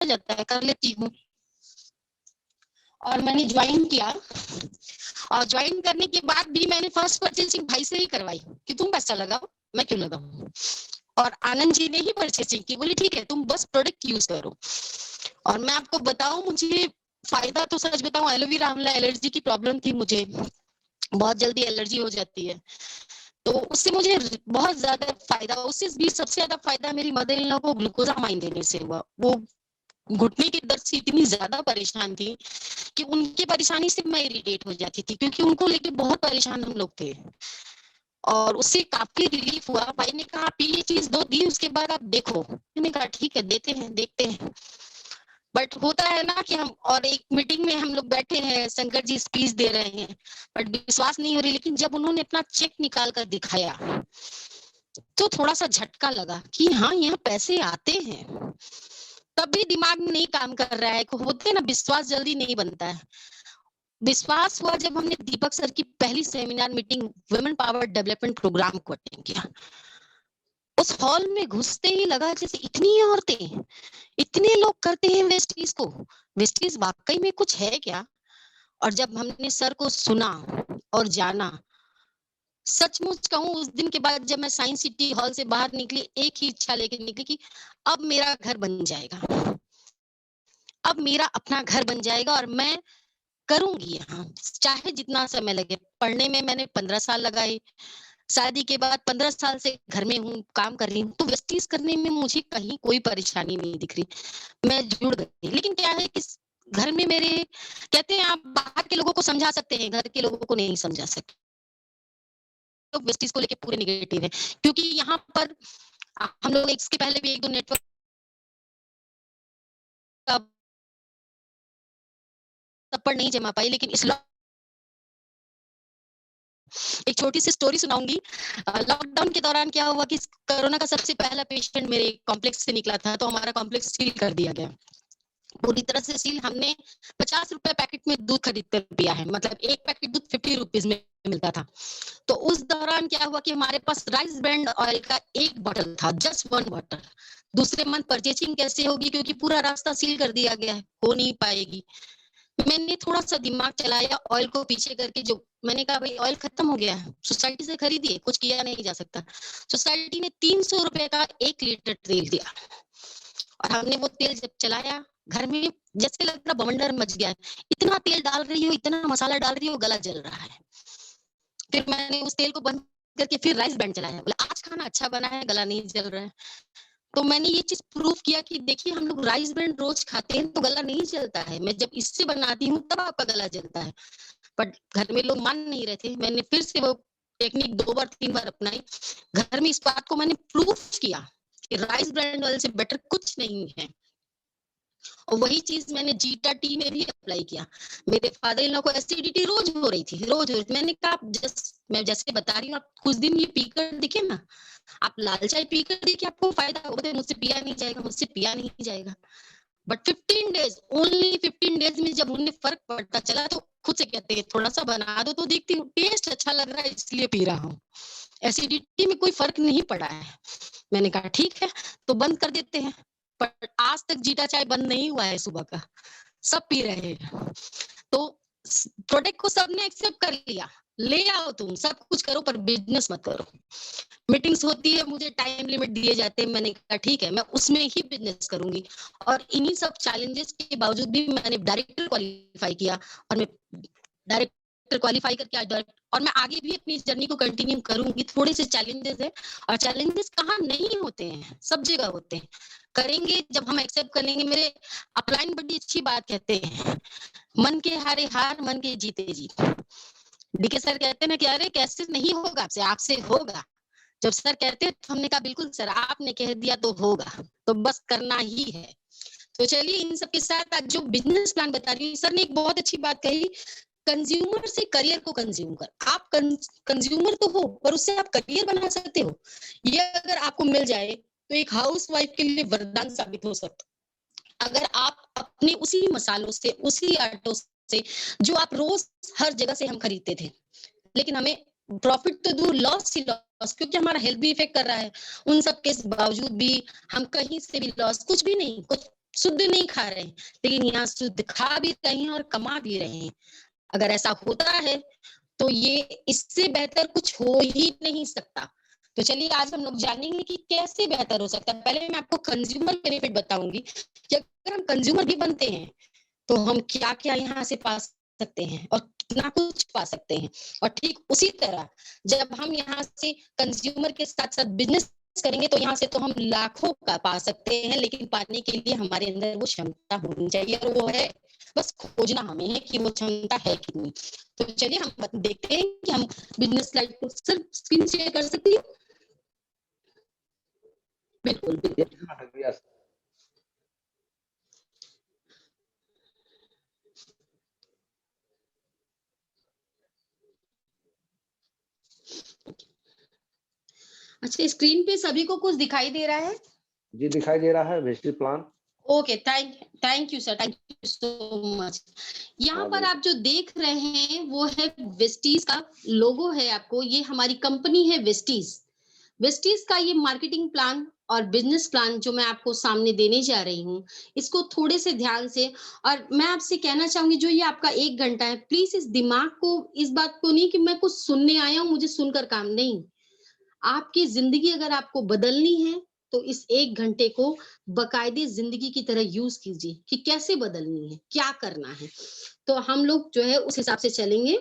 जाता है, कर लेती हूँ। और मैंने ज्वाइन किया, और ज्वाइन करने के बाद भी मैंने फर्स्ट परचेसिंग भाई से ही करवाई कि तुम पैसा लगाओ, मैं क्यों लगाऊं। और आनंद जी ने ही परचेसिंग की, बोली ठीक है तुम बस प्रोडक्ट यूज करो। और मैं आपको बताऊं, मुझे फायदा तो सच बताऊं, एलोवेरा आंवला एलर्जी की प्रॉब्लम थी मुझे, बहुत जल्दी एलर्जी हो जाती है, तो उससे मुझे बहुत ज्यादा फायदा, उससे भी सबसे ज्यादा फायदा मेरी मदर इन लॉ को ग्लूकोजामाइन देने से हुआ। वो घुटने की दर्द से इतनी ज्यादा परेशान थी कि उनकी परेशानी से मैं इरिटेट हो जाती थी, क्योंकि उनको लेके बहुत परेशान हम लोग थे। और उससे काफी रिलीफ हुआ। भाई ने कहा आप ये चीज दो दी, उसके बाद आप देखो। मैंने कहा ठीक है देते हैं, देखते हैं। बट होता है ना कि हम, और एक मीटिंग में हम लोग बैठे हैं, शंकर जी स्पीच दे रहे हैं, बट विश्वास नहीं हो रही, लेकिन जब उन्होंने अपना चेक निकाल कर दिखाया तो थोड़ा सा झटका लगा कि हाँ यहाँ पैसे आते हैं। तभी दिमाग में नहीं काम कर रहा है, होते ना, विश्वास जल्दी नहीं बनता है। विश्वास हुआ जब हमने दीपक सर की पहली seminar meeting women power development program को अटेंड किया। उस हॉल में घुसते ही लगा जैसे इतनी औरतें, इतने लोग करते हैं वेस्टीज को, वेस्टीज वाकई में कुछ है क्या। और जब हमने सर को सुना और जाना, सचमुच कहूं, उस दिन के बाद जब मैं साइंस सिटी हॉल से बाहर निकली, एक ही इच्छा लेकर निकली कि अब मेरा घर बन जाएगा, अब मेरा अपना घर बन जाएगा और मैं करूंगी यहाँ, चाहे जितना समय लगे। पढ़ने में मैंने 15 साल लगाए, शादी के बाद 15 साल से घर में हूँ, काम कर रही हूँ, तो वेस्टीज करने में मुझे कहीं कोई परेशानी नहीं दिख रही, मैं जुड़ गई। लेकिन क्या है कि घर में मेरे, कहते हैं आप बाहर के लोगों को समझा सकते हैं, घर के लोगों को नहीं समझा सकते। तो वेस्टीज को लेके पूरे निगेटिव है, क्योंकि यहाँ पर हम लोग इसके पहले भी एक दो नेटवर्क का थप्पड़ नहीं जमा पाई, लेकिन इस एक छोटी सी स्टोरी सुनाऊंगी। लॉकडाउन के दौरान क्या हुआ कि कोरोना का सबसे पहला पेशेंट मेरे कॉम्प्लेक्स से निकला था, तो हमारा कॉम्प्लेक्स सील कर दिया गया, पूरी तरह से सील। हमने 50 रुपए पैकेट में दूध खरीद कर पिया है, मतलब एक पैकेट दूध 50 रुपीज में मिलता था। तो उस दौरान क्या हुआ कि हमारे पास राइस ब्रांड ऑयल का एक बॉटल था, जस्ट 1 बॉटल। दूसरे मंथ परचेजिंग कैसे होगी, क्योंकि पूरा रास्ता सील कर दिया गया है, हो नहीं पाएगी। मैंने थोड़ा सा दिमाग चलाया, ऑयल को पीछे करके, जो मैंने कहा भाई ऑयल खत्म हो गया है, सोसाइटी से खरीदिए, कुछ किया नहीं जा सकता। सोसाइटी ने 300 रुपए का 1 लीटर तेल दिया, और हमने वो तेल जब चलाया घर में, जैसे लग रहा बवंडर मच गया है, इतना तेल डाल रही हो, इतना मसाला डाल रही हो, गला जल रहा है। फिर मैंने उस तेल को बंद करके फिर राइस ब्रांड चलाया, बोला आज खाना अच्छा बना है, गला नहीं जल रहा है। तो मैंने ये चीज प्रूव किया कि देखिए हम लोग राइस ब्रांड रोज खाते हैं तो गला नहीं जलता है, मैं जब इससे बनाती हूँ तब आपका गला जलता है। बट घर में लोग मान नहीं रहे थे, मैंने फिर से वो टेक्निक 2 बार 3 बार अपनाई। घर में इस बात को मैंने प्रूफ किया कि राइस ब्रांड ऑयल से बेटर कुछ नहीं है। और वही चीज मैंने जीटा टी में भी अप्लाई किया। मेरे फादर इन लॉ को एसिडिटी रोज हो रही थी, रोज हो रही थी। मैंने कहा मैं जैसे बता रही हूँ, आप कुछ दिन ये पीकर दिखे ना, आप लाल चाय पीकर देखिए, आपको फायदा होगा। मुझसे पिया नहीं जाएगा, मुझसे पिया नहीं जाएगा। बट 15 डेज, ओनली 15 डेज में जब उन्हें फर्क पड़ता चला, तो खुद से कहते हैं थोड़ा सा बना दो तो देखती हूँ, टेस्ट अच्छा लग रहा है इसलिए पी रहा हूँ, एसिडिटी में कोई फर्क नहीं पड़ा है। मैंने कहा ठीक है तो बंद कर देते हैं। पर आज तक जीटा चाय बंद नहीं हुआ है, सुबह का सब पी रहे हैं। तो प्रोडक्ट को सबने एक्सेप्ट कर लिया, ले आओ तुम सब कुछ करो, पर बिजनेस मत करो। मीटिंग्स होती है, मुझे टाइम लिमिट दिए जाते हैं, मैंने कहा ठीक है मैं उसमें ही बिजनेस करूंगी। और इन्हीं सब चैलेंजेस के बावजूद भी मैंने डायरेक्टर क्वालिफाई किया, और मैं डायरेक्टर क्वालिफाई करके आज और मैं आगे भी अपनी जर्नी को कंटिन्यू करूंगी। थोड़े से चैलेंजेस है, और चैलेंजेस कहाँ नहीं होते हैं, सब जगह होते हैं। करेंगे जब हम एक्सेप्ट कर लेंगे। मेरे अपलाइन बड़ी अच्छी बात कहते हैं, मन के हारे हार, मन के जीते जीत। डीके सर कहते हैं ना कि अरे कैसे नहीं होगा, आपसे आपसे होगा। जब सर कहते हैं तो हमने कहा बिल्कुल सर, आपने कह दिया तो होगा, तो बस करना ही है। तो चलिए इन सब के साथ आज जो बिजनेस प्लान बता रही हूँ, सर ने एक बहुत अच्छी बात कही, कंज्यूमर से करियर को कंज्यूम कर। आप कंज्यूमर तो हो, पर उससे आप करियर बना सकते हो। ये अगर आपको मिल जाए तो एक हाउस वाइफ के लिए वरदान साबित हो सकता। अगर आप अपने उसी मसालों से, उसी आटों से, जो आप रोज हर जगह से हम खरीदते थे, लेकिन हमें प्रॉफिट तो दूर, लॉस ही लॉस, क्योंकि हमारा हेल्थ भी इफेक्ट कर रहा है। उन सब के बावजूद भी हम कहीं से भी लॉस कुछ भी नहीं, कुछ शुद्ध नहीं खा रहे हैं, लेकिन यहाँ शुद्ध खा भी रहे हैं और कमा भी रहे हैं। अगर ऐसा होता है तो ये इससे बेहतर कुछ हो ही नहीं सकता। तो चलिए आज हम लोग जानेंगे कि कैसे बेहतर हो सकता है। पहले मैं आपको कंज्यूमर बेनिफिट बताऊंगी कि अगर हम कंज्यूमर भी बनते हैं तो हम क्या-क्या यहाँ से पा सकते हैं और कितना कुछ पा सकते हैं। और ठीक उसी तरह जब हम यहाँ से कंज्यूमर के साथ-साथ बिज़नेस करेंगे तो यहाँ से तो हम लाखों का पा सकते हैं, लेकिन पाने के लिए हमारे अंदर वो क्षमता होनी चाहिए और वो है, बस खोजना हमें है कि वो क्षमता है कितनी। तो चलिए हम देखते हैं कि हम बिज़नेस स्लाइड को सर स्क्रीन शेयर कर सकती हैं? बिल्कुल, बिल्कुल। Yes, madam. Yes. अच्छा, स्क्रीन पे सभी को कुछ दिखाई दे रहा है? जी दिखाई दे रहा है वेस्टी plan. Okay, thank you sir, thank you so much. यहाँ हाँ पर जी। आप जो देख रहे हैं वो है वेस्टीज का लोगो है आपको, ये हमारी कंपनी है वेस्टीज। वेस्टीज का ये मार्केटिंग प्लान और बिजनेस प्लान जो मैं आपको सामने देने जा रही हूँ, इसको थोड़े से ध्यान से, और मैं आपसे कहना चाहूंगी जो ये आपका 1 घंटा है, प्लीज इस दिमाग को, इस बात को नहीं कि मैं कुछ सुनने आया हूँ, मुझे सुनकर काम नहीं। आपकी ज़िंदगी अगर आपको बदलनी है, तो इस 1 घंटे को बाकायदे ज़िंदगी की तरह यूज़ कीजिए कि कैसे बदलनी है, क्या करना है। तो हम लोग जो है उस हिसाब से चलेंगे।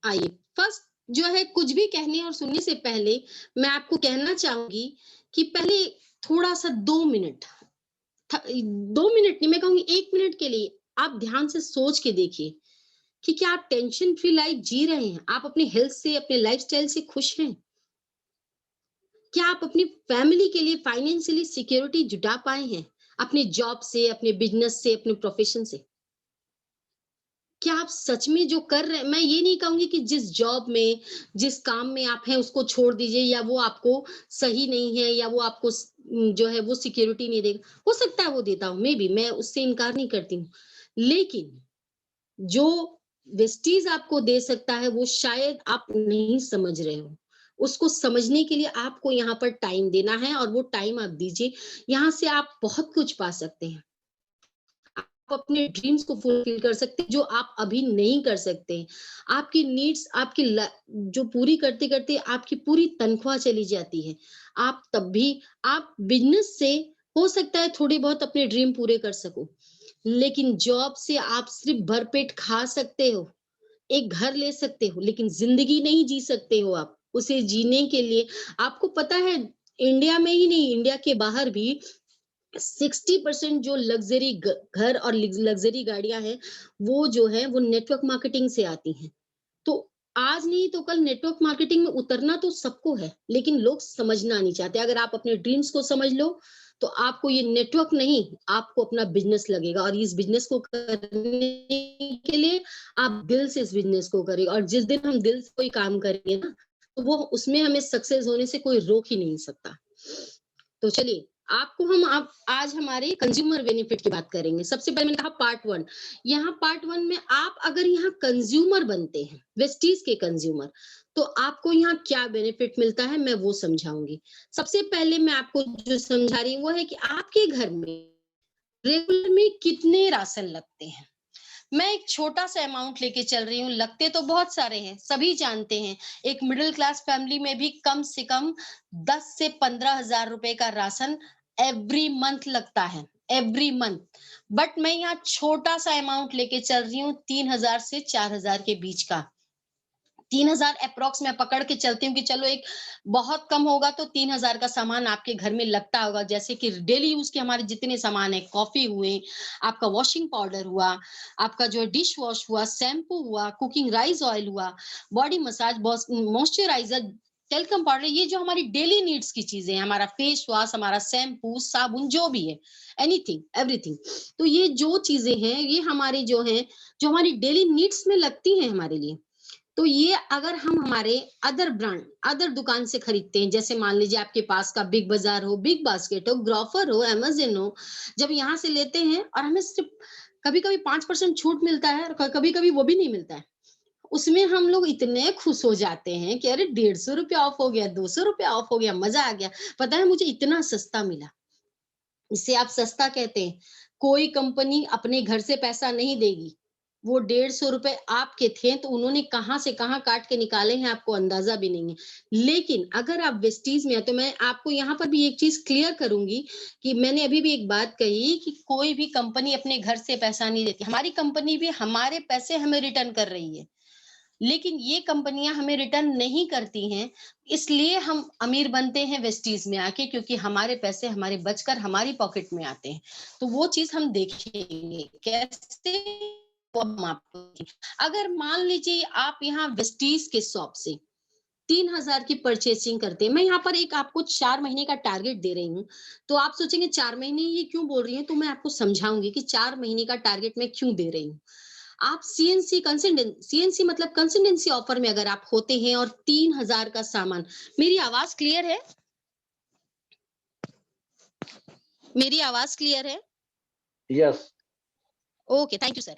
आइए, फर्स्ट जो है कुछ भी कहने और सुनने से पहले मैं आपको कहना चाहूँगी कि पहले थोड़ा-सा 2 मिनट, 2 मिनट नहीं, मैं कहूँगी 1 मिनट के लिए आप ध्यान से सोच के देखिए कि क्या आप टेंशन फ्री लाइफ़ जी रहे हैं? आप अपनी हेल्थ से, अपने लाइफ़स्टाइल से खुश हैं? क्या आप अपनी फैमिली के लिए फाइनेंशियली सिक्योरिटी जुटा पाए हैं? अपने जॉब से, अपने बिज़नेस से, अपने प्रोफ़ेशन से? क्या आप सच में जो कर रहे हैं, मैं ये नहीं कहूँगी कि जिस जॉब में, जिस काम में आप हैं उसको छोड़ दीजिए या वो आपको सही नहीं है या वो आपको जो है वो सिक्योरिटी नहीं देगा। हो सकता है वो देता हो, मेबी, मैं उससे इनकार नहीं करती हूँ। लेकिन जो वेस्टीज आपको दे सकता है वो शायद आप नहीं समझ रहे हो। उसको समझने के लिए आपको यहाँ पर टाइम देना है और वो टाइम आप दीजिए। यहाँ से आप बहुत कुछ पा सकते हैं। आप अपने ड्रीम्स को फुलफिल कर सकते हैं जो आप अभी नहीं कर सकते। आपकी नीड्स आपकी जो पूरी करते-करते आपकी पूरी तनख्वाह चली जाती है। आप तब भी आप बिज़नेस से हो सकता है थोड़ी बहुत अपने ड्रीम पूरे कर सको। लेकिन जॉब से आप सिर्फ़ भरपेट खा सकते हो, एक घर ले सकते हो, लेकिन ज़िंदगी नहीं जी सकते हो आप। उसे जीने के लिए आपको पता है, इंडिया में ही नहीं, इंडिया के बाहर भी 60% जो लग्ज़री घर और लग्ज़री गाड़ियाँ हैं, वो जो है वो नेटवर्क मार्केटिंग से आती हैं। तो आज नहीं तो कल नेटवर्क मार्केटिंग में उतरना तो सबको है, लेकिन लोग समझना नहीं चाहते। अगर आप अपने ड्रीम्स को समझ लो, तो आपको ये नेटवर्क नहीं, आपको अपना बिज़नेस लगेगा और इस बिज़नेस को करने के लिए आप दिल से इस बिज़नेस को करें, और जिस दिन हम दिल से कोई काम करेंगे ना, तो वो उसमें हमें सक्सेस होने से कोई रोक ही नहीं सकता। तो चलिए, आपको हम आप आज हमारे कंज्यूमर बेनिफिट की बात करेंगे। सबसे पहले मैंने कहा पार्ट 1, यहाँ पार्ट 1 में आप अगर यहाँ कंज्यूमर बनते हैं, वेस्टीज के कंज्यूमर, तो आपको यहाँ क्या बेनिफिट मिलता है मैं वो समझाऊँगी। सबसे पहले मैं आपको जो समझा रही हूँ वो है कि आपके घर में रेगुलर में कितने राशन लगते हैं। मैं एक छोटा-सा अमाउंट लेके चल रही हूँ, लगते तो बहुत सारे हैं, सभी जानते हैं। एक मिडल क्लास फैमिली में भी कम से कम 10 से 15,000 रुपए का राशन एवरी मंथ लगता है, एवरी मंथ। बट मैं यहाँ छोटा-सा अमाउंट लेके चल रही हूँ 3,000 से 4,000 के बीच का। 3,000 एप्रॉक्स मैं पकड़ के चलती हूँ कि चलो एक बहुत कम होगा तो 3,000 का सामान आपके घर में लगता होगा। जैसे कि डेली यूज़ के हमारे जितने सामान हैं, कॉफ़ी हुए, आपका वॉशिंग पाउडर हुआ, आपका जो डिश वॉश हुआ, शैम्पू हुआ, कुकिंग राइस ऑयल हुआ, body massage, moisturiser, talcum powder, ये जो हमारी डेली नीड्स की चीज़ें हैं, हमारा फेस वॉश, हमारा शैम्पू, साबुन, जो भी है, एनीथिंग, एवरीथिंग। तो ये जो चीज़ें हैं, ये हमारी जो हैं, जो हमारी डेली नीड्स में लगती हैं हमारे लिए। तो ये अगर हम हमारे अदर ब्रांड, अदर दुकान से खरीदते हैं, जैसे मान लीजिए आपके पास का बिग बाजार हो, बिग बास्केट हो, ग्रोफर हो, अमेज़न हो, जब यहाँ से लेते हैं और हमें सिर्फ कभी-कभी 5% छूट मिलता है और कभी-कभी वो भी नहीं मिलता है। उसमें हम लोग इतने खुश हो जाते हैं कि अरे ₹150 ऑफ हो गया, ₹200 ऑफ हो गया, मज़ा आ गया। पता है मुझे इतना सस्ता मिला। इसे आप सस्ता कहते हैं। कोई कंपनी अपने घर से पैसा नहीं देगी। वो 150 रुपए आपके थे तो उन्होंने कहाँ से कहाँ काट के निकाले हैं आपको अंदाज़ा भी नहीं है। लेकिन अगर आप वेस्टीज़ में हैं तो मैं आपको यहाँ पर भी एक चीज़ क्लियर करूँगी कि मैंने अभी भी एक बात कही कि कोई भी कंपनी अपने घर से पैसा नहीं देती। हमारी कंपनी भी हमारे पैसे हमें रिटर्न कर रही है। लेकिन ये कंपनियां हमें रिटर्न नहीं करती हैं, इसलिए हम अमीर बनते हैं वेस्टीज में आके क्योंकि हमारे पैसे हमारे बचकर हमारी पॉकेट में आते हैं। तो वो चीज हम देखेंगे कैसे, वो हम आपको अगर मान लीजिए आप यहाँ वेस्टीज के शॉप से 3,000 की परचेसिंग करते हैं, मैं यहाँ पर एक आपको 4 महीने का टारगेट दे रही हूँ। तो आप सोचेंगे 4 महीने ये क्यों बोल रही हैं? तो मैं आपको समझाऊंगी कि 4 महीने का टारगेट मैं क्यों दे रही हूँ। आप सीएनसी मतलब कंसिस्टेंसी ऑफर में अगर आप होते हैं और 3,000 का सामान, मेरी आवाज क्लियर है? मेरी आवाज क्लियर है? Yes. Okay, thank you sir.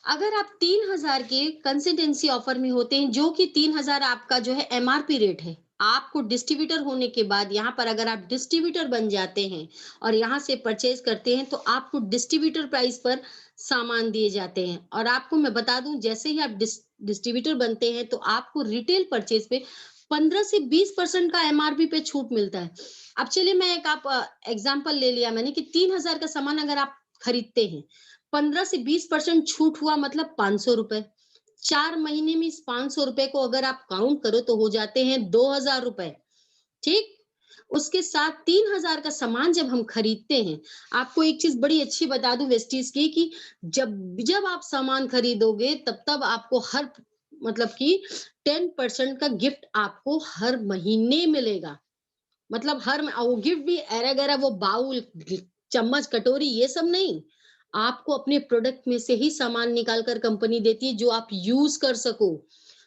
अगर आप 3,000 के कंसिस्टेंसी ऑफर में होते हैं, जो कि 3,000 आपका जो है एमआरपी रेट है, आपको डिस्ट्रीब्यूटर होने के बाद यहाँ पर अगर आप डिस्ट्रीब्यूटर बन जाते हैं और यहाँ से परचेज करते हैं, तो आपको डिस्ट्रीब्यूटर प्राइस पर सामान दिए जाते हैं। और आपको मैं बता दूं, जैसे ही आप डिस्ट्रीब्यूटर बनते हैं, तो आपको रिटेल परचेज पे 15 से 20% का एमआरपी पे छूट मिलता है। अब चलिए मैं एक आप एग्जाम्पल ले लिया मैंने कि 3,000 का सामान अगर आप खरीदते हैं, 15 से 20% छूट हुआ मतलब 500 रुपए। 4 महीने में इस 500 रुपए को अगर आप काउंट करो तो हो जाते हैं 2,000 रुपए। ठीक? उसके साथ 3,000 का सामान जब हम खरीदते हैं, आपको एक चीज़ बड़ी अच्छी बता दूँ वेस्टीज की कि जब जब आप सामान खरीदोगे तब आपको हर मतलब कि 10% का गिफ्ट आपको हर महीने मिलेगा। मतलब वो गिफ्ट भी ऐरा-गैरा वो बाउल, चम्मच, कटोरी ये सब नहीं। आपको अपने प्रोडक्ट में से ही सामान निकाल कर कंपनी देती है जो आप यूज़ कर सको।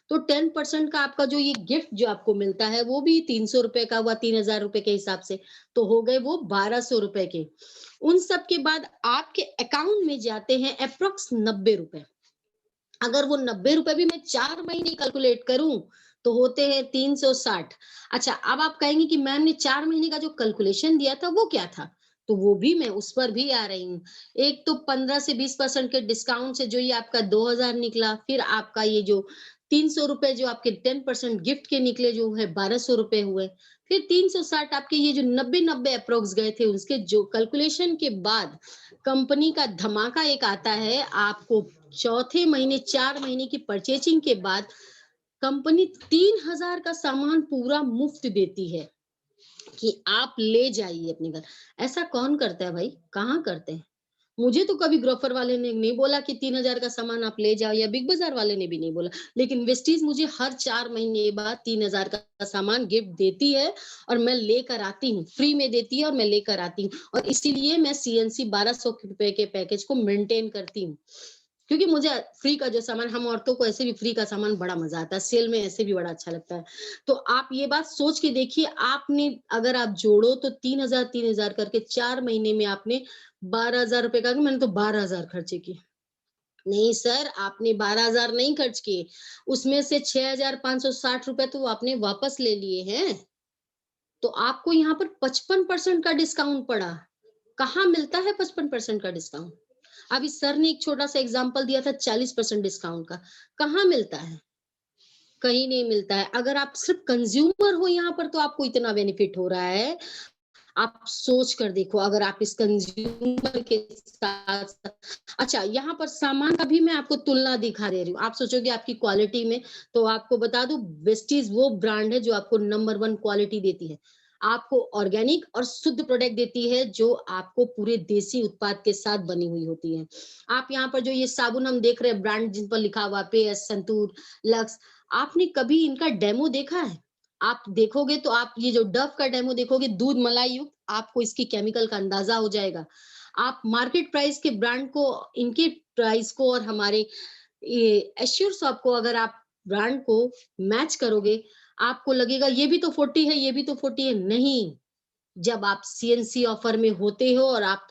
तो 10% का आपका जो ये गिफ्ट जो आपको मिलता है वो भी 300 रुपए का हुआ, 3,000 रुपए के हिसाब से, तो हो गए वो 1,200 रुपए के। उन सब के बाद आपके अकाउंट में जाते हैं एप्रॉक्स 90 रुपए। अगर वो 90 रुपए भी मैं 4 महीने कैलकुलेट करूँ, तो होते हैं 360। अच्छा, अब आप कहेंगे कि मैम ने 4 महीने का जो कैलकुलेशन दिया था, वो क्या था? तो वो भी मैं उस पर भी आ रही हूँ। एक तो 15 से 20% के डिस्काउंट से जो ये आपका 2,000 निकला, फिर आपका ये जो 300 रुपए जो आपके 10% गिफ्ट के निकले जो है 1,200 रुपए हुए। फिर 360 आपके ये जो 90-90 एप्रॉक्स गए थे, उसके जो कैलकुलेशन के बाद कंपनी का धमाका एक आता है, आपको चौथे महीने 4 महीने की परचेजिंग के बाद कंपनी 3,000 का सामान पूरा मुफ्त देती है कि आप ले जाइए अपने घर। ऐसा कौन करता है भाई? कहाँ करते हैं? मुझे तो कभी ग्रोफर वाले ने नहीं बोला कि 3,000 का सामान आप ले जाओ या बिग बाज़ार वाले ने भी नहीं बोला। लेकिन वेस्टीज़ मुझे हर 4 महीने बाद 3,000 का सामान गिफ्ट देती है और मैं लेकर आती हूँ। फ्री में देती है और मैं लेकर आती हूँ और इसीलिए मैं सीएनसी 1,200 रुपए के पैकेज को मेंटेन करती हूँ। क्योंकि मुझे फ्री का जो सामान, हम औरतों को ऐसे भी फ्री का सामान बड़ा मज़ा आता है, सेल में ऐसे भी बड़ा अच्छा लगता है। तो आप ये बात सोच के देखिए, आपने अगर आप जोड़ो तो 3,000 3,000 करके 4 महीने में आपने 12,000 रुपए का, मैंने तो 12,000 खर्चे किए। नहीं सर, आपने 12,000 नहीं खर्च किए, उसमें से 6,560 रुपए तो आपने वापस ले लिए हैं। तो आपको यहाँ पर 55% का डिस्काउंट पड़ा। कहाँ मिलता है 55% का डिस्काउंट? अभी सर ने एक छोटा-सा एग्ज़ाम्पल दिया था 40% डिस्काउंट का, कहाँ मिलता है? कहीं नहीं मिलता है। अगर आप सिर्फ़ कंज़्यूमर हो यहाँ पर तो आपको इतना बेनिफिट हो रहा है। आप सोच कर देखो, अगर आप इस कंज़्यूमर के साथ अच्छा, यहाँ पर सामान का भी मैं आपको तुलना दिखा दे रही हूँ। आप सोचोगे आपकी क्वालिटी में, तो आपको बता दूँ वेस्टीज़ वो ब्रांड है जो आपको नंबर 1 क्वालिटी देती है। आपको ऑर्गेनिक और शुद्ध प्रोडक्ट देती है जो आपको पूरे देसी उत्पाद के साथ बनी हुई होती है। आप यहाँ पर जो ये साबुन हम देख रहे हैं ब्रांड जिन पर लिखा हुआ पेय, संतूर, लक्स, आपने कभी इनका डेमो देखा है? आप देखोगे तो आप ये जो डव का डेमो देखोगे दूध मलाई युक्त, आपको इसकी केमिकल का अंदाज़ा हो जाएगा। आप मार्केट प्राइस के ब्रांड को, इनके प्राइस को और हमारे ये एश्योर शॉप को अगर आप ब्रांड को मैच करोगे, आपको लगेगा ये भी तो 40 है, ये भी तो 40 है। नहीं, जब आप सीएनसी ऑफर में होते हो और आप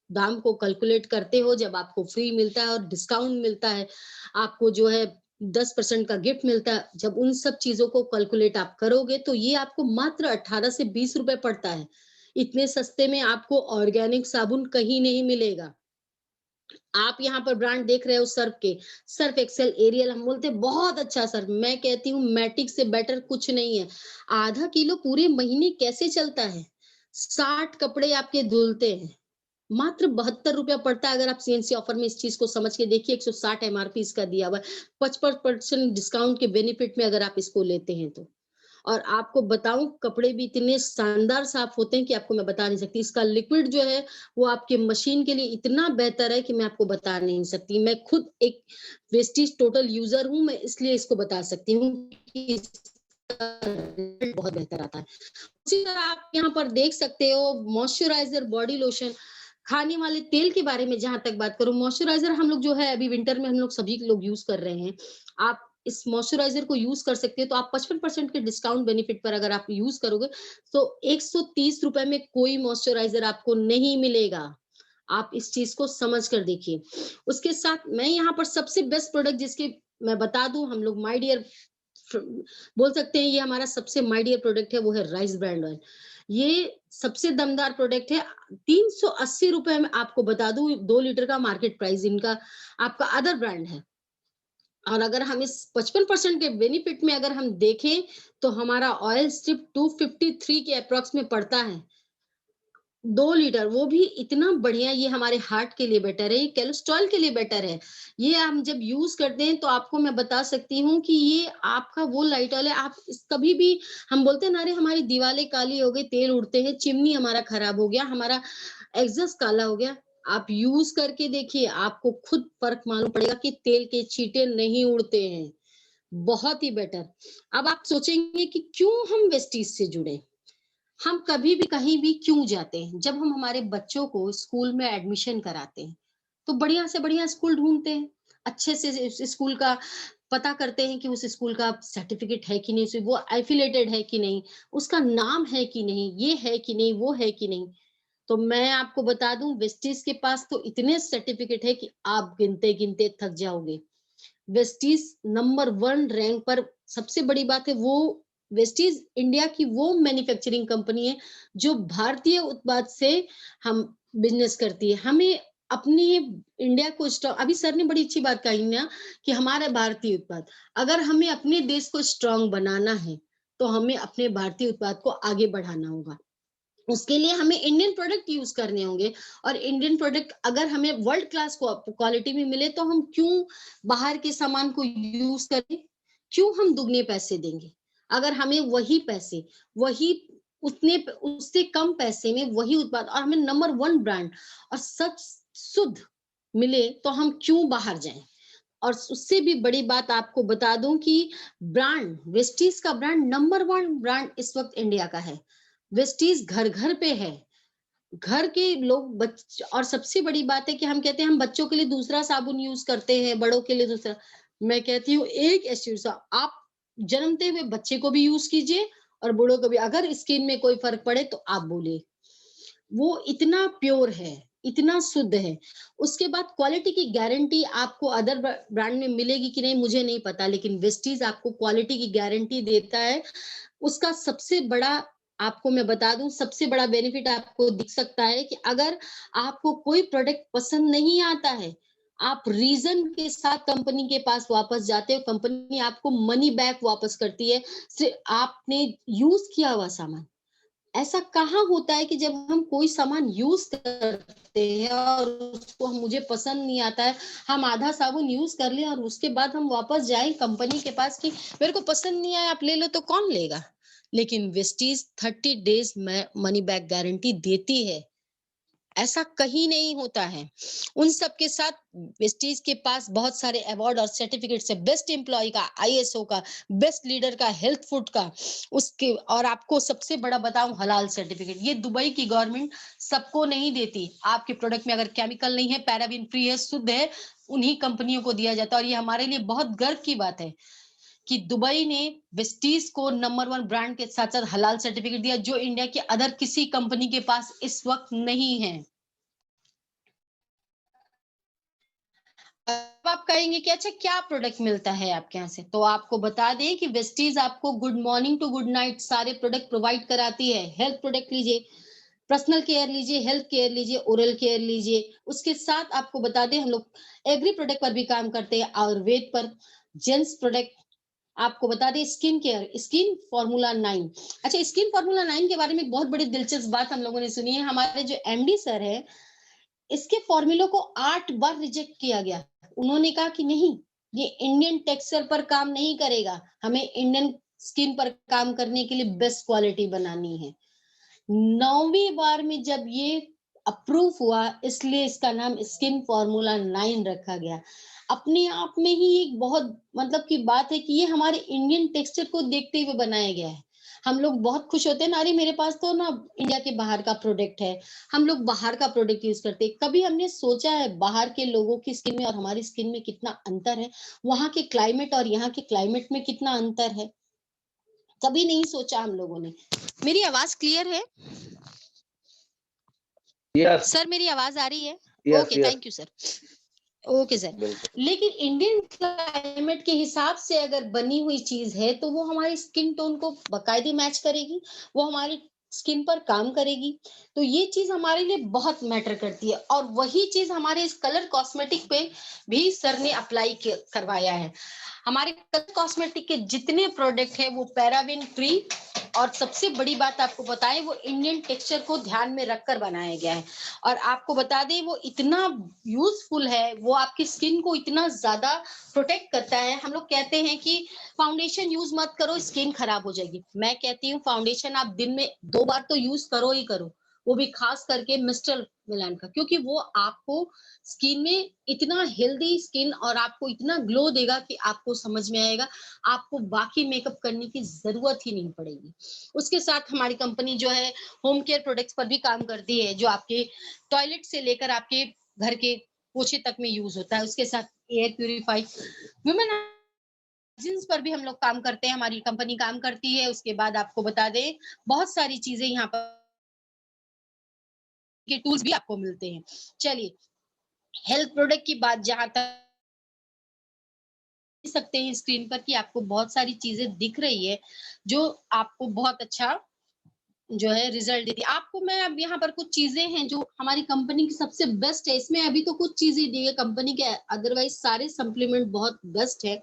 दाम को कैलकुलेट करते हो, जब आपको फ्री मिलता है और डिस्काउंट मिलता है, आपको जो है 10% का गिफ्ट मिलता है, जब उन सब चीज़ों को कैलकुलेट आप करोगे, तो ये आपको मात्र 18 से 20 रुपए पड़ता है। इतने सस्ते में आपको ऑर्गेनिक साबुन कहीं नहीं मिलेगा। आप यहाँ पर ब्रांड देख रहे हो सर्फ के, सर्फ एक्सेल, एरियल, हम बोलते हैं बहुत अच्छा सर्फ। मैं कहती हूँ मैटिक से बेटर कुछ नहीं है। आधा किलो पूरे महीने कैसे चलता है? 60 कपड़े आपके धुलते हैं। मात्र ₹72 पड़ता है। अगर आप सीएनसी ऑफर में इस चीज को समझ के देखिए, 160 एमआरपी इसका दिया हुआ है। 55% डिस्काउंट के बेनिफिट में अगर आप इसको लेते हैं तो। और आपको बताऊं, कपड़े भी इतने शानदार साफ होते हैं कि आपको मैं बता नहीं सकती। इसका लिक्विड जो है वो आपके मशीन के लिए इतना बेहतर है कि मैं आपको बता नहीं सकती। मैं खुद एक वेस्टीज टोटल यूजर हूं, मैं इसलिए इसको बता सकती हूँ कि इसका रिजल्ट बहुत बेहतर आता है। उसी तरह आप यहाँ पर देख सकते हो मॉइस्चराइजर, बॉडी लोशन, खाने वाले तेल के बारे में जहां तक बात करूं, मॉइस्चराइजर हम लोग जो है अभी विंटर में हम लोग सभी लोग यूज कर रहे हैं। आप इस मॉइस्चराइजर को यूज कर सकते हैं, तो आप 55% के डिस्काउंट बेनिफिट पर अगर आप यूज करोगे तो ₹130 में कोई मॉइस्चराइजर आपको नहीं मिलेगा। आप इस चीज को समझ कर देखिए। उसके साथ मैं यहाँ पर सबसे बेस्ट प्रोडक्ट जिसके मैं बता दूं, हम लोग माय डियर बोल सकते हैं, ये हमारा सबसे माय डियर प्रोडक्ट है, वो है राइस ब्रांड ऑयल। ये सबसे दमदार प्रोडक्ट है। ₹380 में आपको बता दूं, 2 लीटर का मार्केट प्राइस इनका आपका अदर ब्रांड है। और अगर हम इस 55% के बेनिफिट में अगर हम देखें तो हमारा ऑयल सिर्फ 253 के अप्रॉक्स में पड़ता है। 2 लीटर, वो भी इतना बढ़िया। ये हमारे हार्ट के लिए बेटर है, ये कोलेस्ट्रॉल के लिए बेटर है। ये हम जब यूज करते हैं तो आपको मैं बता सकती हूँ कि ये आपका वो लाइट ऑयल है। आप इस कभी भी, हम बोलते हैं ना, अरे हमारी दीवारें काली हो गई, तेल उड़ते हैं, चिमनी हमारा खराब हो गया, हमारा एग्जॉस्ट काला हो गया, आप यूज करके देखिए, आपको खुद फर्क मालूम पड़ेगा कि तेल के छींटे नहीं उड़ते हैं। बहुत ही बेटर। अब आप सोचेंगे कि क्यों हम वेस्टीज से जुड़े? हम कभी भी कहीं भी क्यों जाते हैं? जब हम हमारे बच्चों को स्कूल में एडमिशन कराते हैं, तो बढ़िया से बढ़िया स्कूल ढूँढते हैं। अच्छे से उस स्कूल का पता करते हैं कि उस स्कूल का सर्टिफिकेट है कि नहीं, उसे वो एफिलिएटेड है कि नहीं, उसका नाम है कि नहीं, ये है कि नहीं, वो है कि नहीं। तो मैं आपको बता दूँ, वेस्टीज के पास तो इतने सर्टिफिकेट है कि आप गिनते-गिनते थक जाओगे। वेस्टीज नंबर 1 रैंक पर। सबसे बड़ी बात है वो, वेस्टीज इंडिया की वो मैन्युफैक्चरिंग कंपनी है जो भारतीय उत्पाद से हम बिजनेस करती है। हमें अपनी इंडिया को स्ट्रॉन्ग, अभी सर ने बड़ी अच्छी बात कही ना कि हमारे भारतीय उत्पाद, अगर हमें अपने देश को स्ट्रॉन्ग बनाना है तो हमें अपने भारतीय उत्पाद को आगे बढ़ाना होगा। उसके लिए हमें इंडियन प्रोडक्ट यूज करने होंगे। और इंडियन प्रोडक्ट अगर हमें वर्ल्ड क्लास क्वालिटी में मिले तो हम क्यों बाहर के सामान को यूज करें? क्यों हम दुगने पैसे देंगे? अगर हमें वही पैसे, वही उतने उससे कम पैसे में वही उत्पाद और हमें नंबर 1 ब्रांड और सच शुद्ध मिले तो हम क्यों बाहर जाएं? और उससे भी बड़ी बात आपको बता दूं कि ब्रांड, वेस्टीज का ब्रांड नंबर 1 ब्रांड इस वक्त इंडिया का है। वेस्टीज घर घर पे है। घर के लोग बच और सबसे बड़ी बात है कि हम कहते हैं हम बच्चों के लिए दूसरा साबुन यूज करते हैं, बड़ों के लिए दूसरा। मैं कहती हूँ एक एस्यूसा आप जन्मते हुए बच्चे को भी यूज कीजिए और बूढ़ों को भी। अगर स्किन में कोई फर्क पड़े तो आप बोलिए। वो इतना प्योर है, इतना शुद्ध है। उसके बाद क्वालिटी की गारंटी आपको अदर ब्रांड में मिलेगी कि नहीं मुझे नहीं पता, लेकिन वेस्टीज आपको क्वालिटी की गारंटी देता है। उसका सबसे बड़ा, आपको मैं बता दूं, सबसे बड़ा बेनिफिट आपको दिख सकता है कि अगर आपको कोई प्रोडक्ट पसंद नहीं आता है, आप रीजन के साथ कंपनी के पास वापस जाते हो, कंपनी आपको मनी बैक वापस करती है। सिर्फ आपने यूज किया हुआ सामान। ऐसा कहाँ होता है कि जब हम कोई सामान यूज करते हैं और उसको मुझे पसंद नहीं आता है, हम आधा साबुन यूज कर लें और उसके बाद हम वापस जाएं कंपनी के पास कि मेरे को पसंद नहीं आया, आप ले लो, तो कौन लेगा? लेकिन वेस्टीज 30 डेज में मनी बैक गारंटी देती है। ऐसा कहीं नहीं होता है। उन सब के साथ वेस्टीज के पास बहुत सारे अवार्ड और सर्टिफिकेट्स है, बेस्ट एम्प्लॉय का, आईएसओ का, बेस्ट लीडर का, हेल्थ फूड का, उसके और आपको सबसे बड़ा बताऊं, हलाल सर्टिफिकेट। ये दुबई की गवर्नमेंट सबको नहीं देती। आपके प्रोडक्ट में अगर केमिकल नहीं है, पैराबिन फ्री है, शुद्ध है, उन्हीं कंपनियों को दिया जाता है। और ये हमारे लिए बहुत गर्व की बात है कि दुबई ने वेस्टीज को नंबर 1 ब्रांड के साथ साथ हलाल सर्टिफिकेट दिया, जो इंडिया के अदर किसी कंपनी के पास इस वक्त नहीं है। अब आप कहेंगे कि अच्छा क्या प्रोडक्ट मिलता है आपके यहाँ से, तो आपको बता दें कि वेस्टीज आपको good morning to good night सारे प्रोडक्ट प्रोवाइड कराती है। हेल्थ प्रोडक्ट लीजिए, पर्सनल केयर लीजिए, हेल्थ केयर लीजिए, ओरल केयर लीजिए। उसके साथ आपको बता दें हम लोग एग्री प्रोडक्ट पर भी काम करते हैं, आयुर्वेद पर, जेंट्स प्रोडक्ट, आपको बता दें स्किन केयर, स्किन फार्मूला 9। अच्छा, स्किन फार्मूला 9 के बारे में एक बहुत बड़ी दिलचस्प बात हम लोगों ने सुनी है। हमारे जो एमडी सर हैं, इसके फॉर्मूलों को 8 बार रिजेक्ट किया गया। उन्होंने कहा कि नहीं, ये इंडियन टेक्सचर पर काम नहीं करेगा। हमें इंडियन स्किन पर काम करने के लिए बेस्ट क्वालिटी बनानी है। 9वीं बार में जब ये अप्रूव हुआ, इसलिए इसका नाम स्किन फार्मूला 9 रखा गया। अपने आप में ही एक बहुत मतलब की बात है कि ये हमारे इंडियन टेक्सचर को देखते हुए बनाया गया है। हम लोग बहुत खुश होते हैं ना, अरे मेरे पास तो ना इंडिया के बाहर का प्रोडक्ट है। हम लोग बाहर का प्रोडक्ट यूज करते हैं। कभी हमने सोचा है बाहर के लोगों की स्किन में और हमारी स्किन में कितना अंतर है? वहाँ के क्लाइमेट और यहाँ के क्लाइमेट में कितना अंतर है? कभी नहीं सोचा हम लोगों ने। मेरी आवाज क्लियर है? यस, सर मेरी आवाज आ रही है? Yes, okay, yes, thank you sir. Okay sir. बिल्कुल। लेकिन इंडियन क्लाइमेट के हिसाब से अगर बनी हुई चीज है तो वो हमारी स्किन टोन को बाकायदे मैच करेगी, वो हमारी स्किन पर काम करेगी। तो ये चीज हमारे लिए बहुत मैटर करती है और वही चीज हमारे इस कलर कॉस्मेटिक पे भी सर ने अप्लाई करवाया है। हमारे कलर कॉस्मेटिक के जितने प्रोडक्ट है वो पैराबेन फ्री, और सबसे बड़ी बात आपको बताएं वो इंडियन टेक्सचर को ध्यान में रखकर बनाया गया है। और आपको बता दें वो इतना यूजफुल है, वो आपकी स्किन को इतना ज्यादा प्रोटेक्ट करता है। हम लोग कहते हैं कि फाउंडेशन यूज मत करो, स्किन खराब हो जाएगी। मैं कहती हूँ फाउंडेशन आप दिन में 2 बार तो यूज करो ही करो, वो भी खास करके मिस्टर मिलान का, क्योंकि वो आपको स्किन में इतना हेल्दी स्किन और आपको इतना ग्लो देगा कि आपको समझ में आएगा, आपको बाकी मेकअप करने की जरूरत ही नहीं पड़ेगी। उसके साथ हमारी कंपनी जो है होम केयर प्रोडक्ट्स पर भी काम करती है, जो आपके टॉयलेट से लेकर आपके घर के पोछे तक में यूज होता है। उसके साथ एयर प्यूरिफाई, वुमेन हाइजीन्स पर भी हम लोग काम करते हैं, हमारी कंपनी काम करती है। उसके बाद आपको बता दें बहुत सारी चीजें यहाँ पर के टूल्स भी आपको मिलते हैं। चलिए, हेल्थ प्रोडक्ट की बात जहां तक सकते हैं स्क्रीन पर कि आपको बहुत सारी चीजें दिख रही है जो आपको बहुत अच्छा जो है रिजल्ट देती है। आपको मैं अब यहाँ पर कुछ चीजें हैं जो हमारी कंपनी की सबसे बेस्ट है, इसमें अभी तो कुछ चीजें दी है कंपनी के, अदरवाइज सारे सप्लीमेंट बहुत बेस्ट है।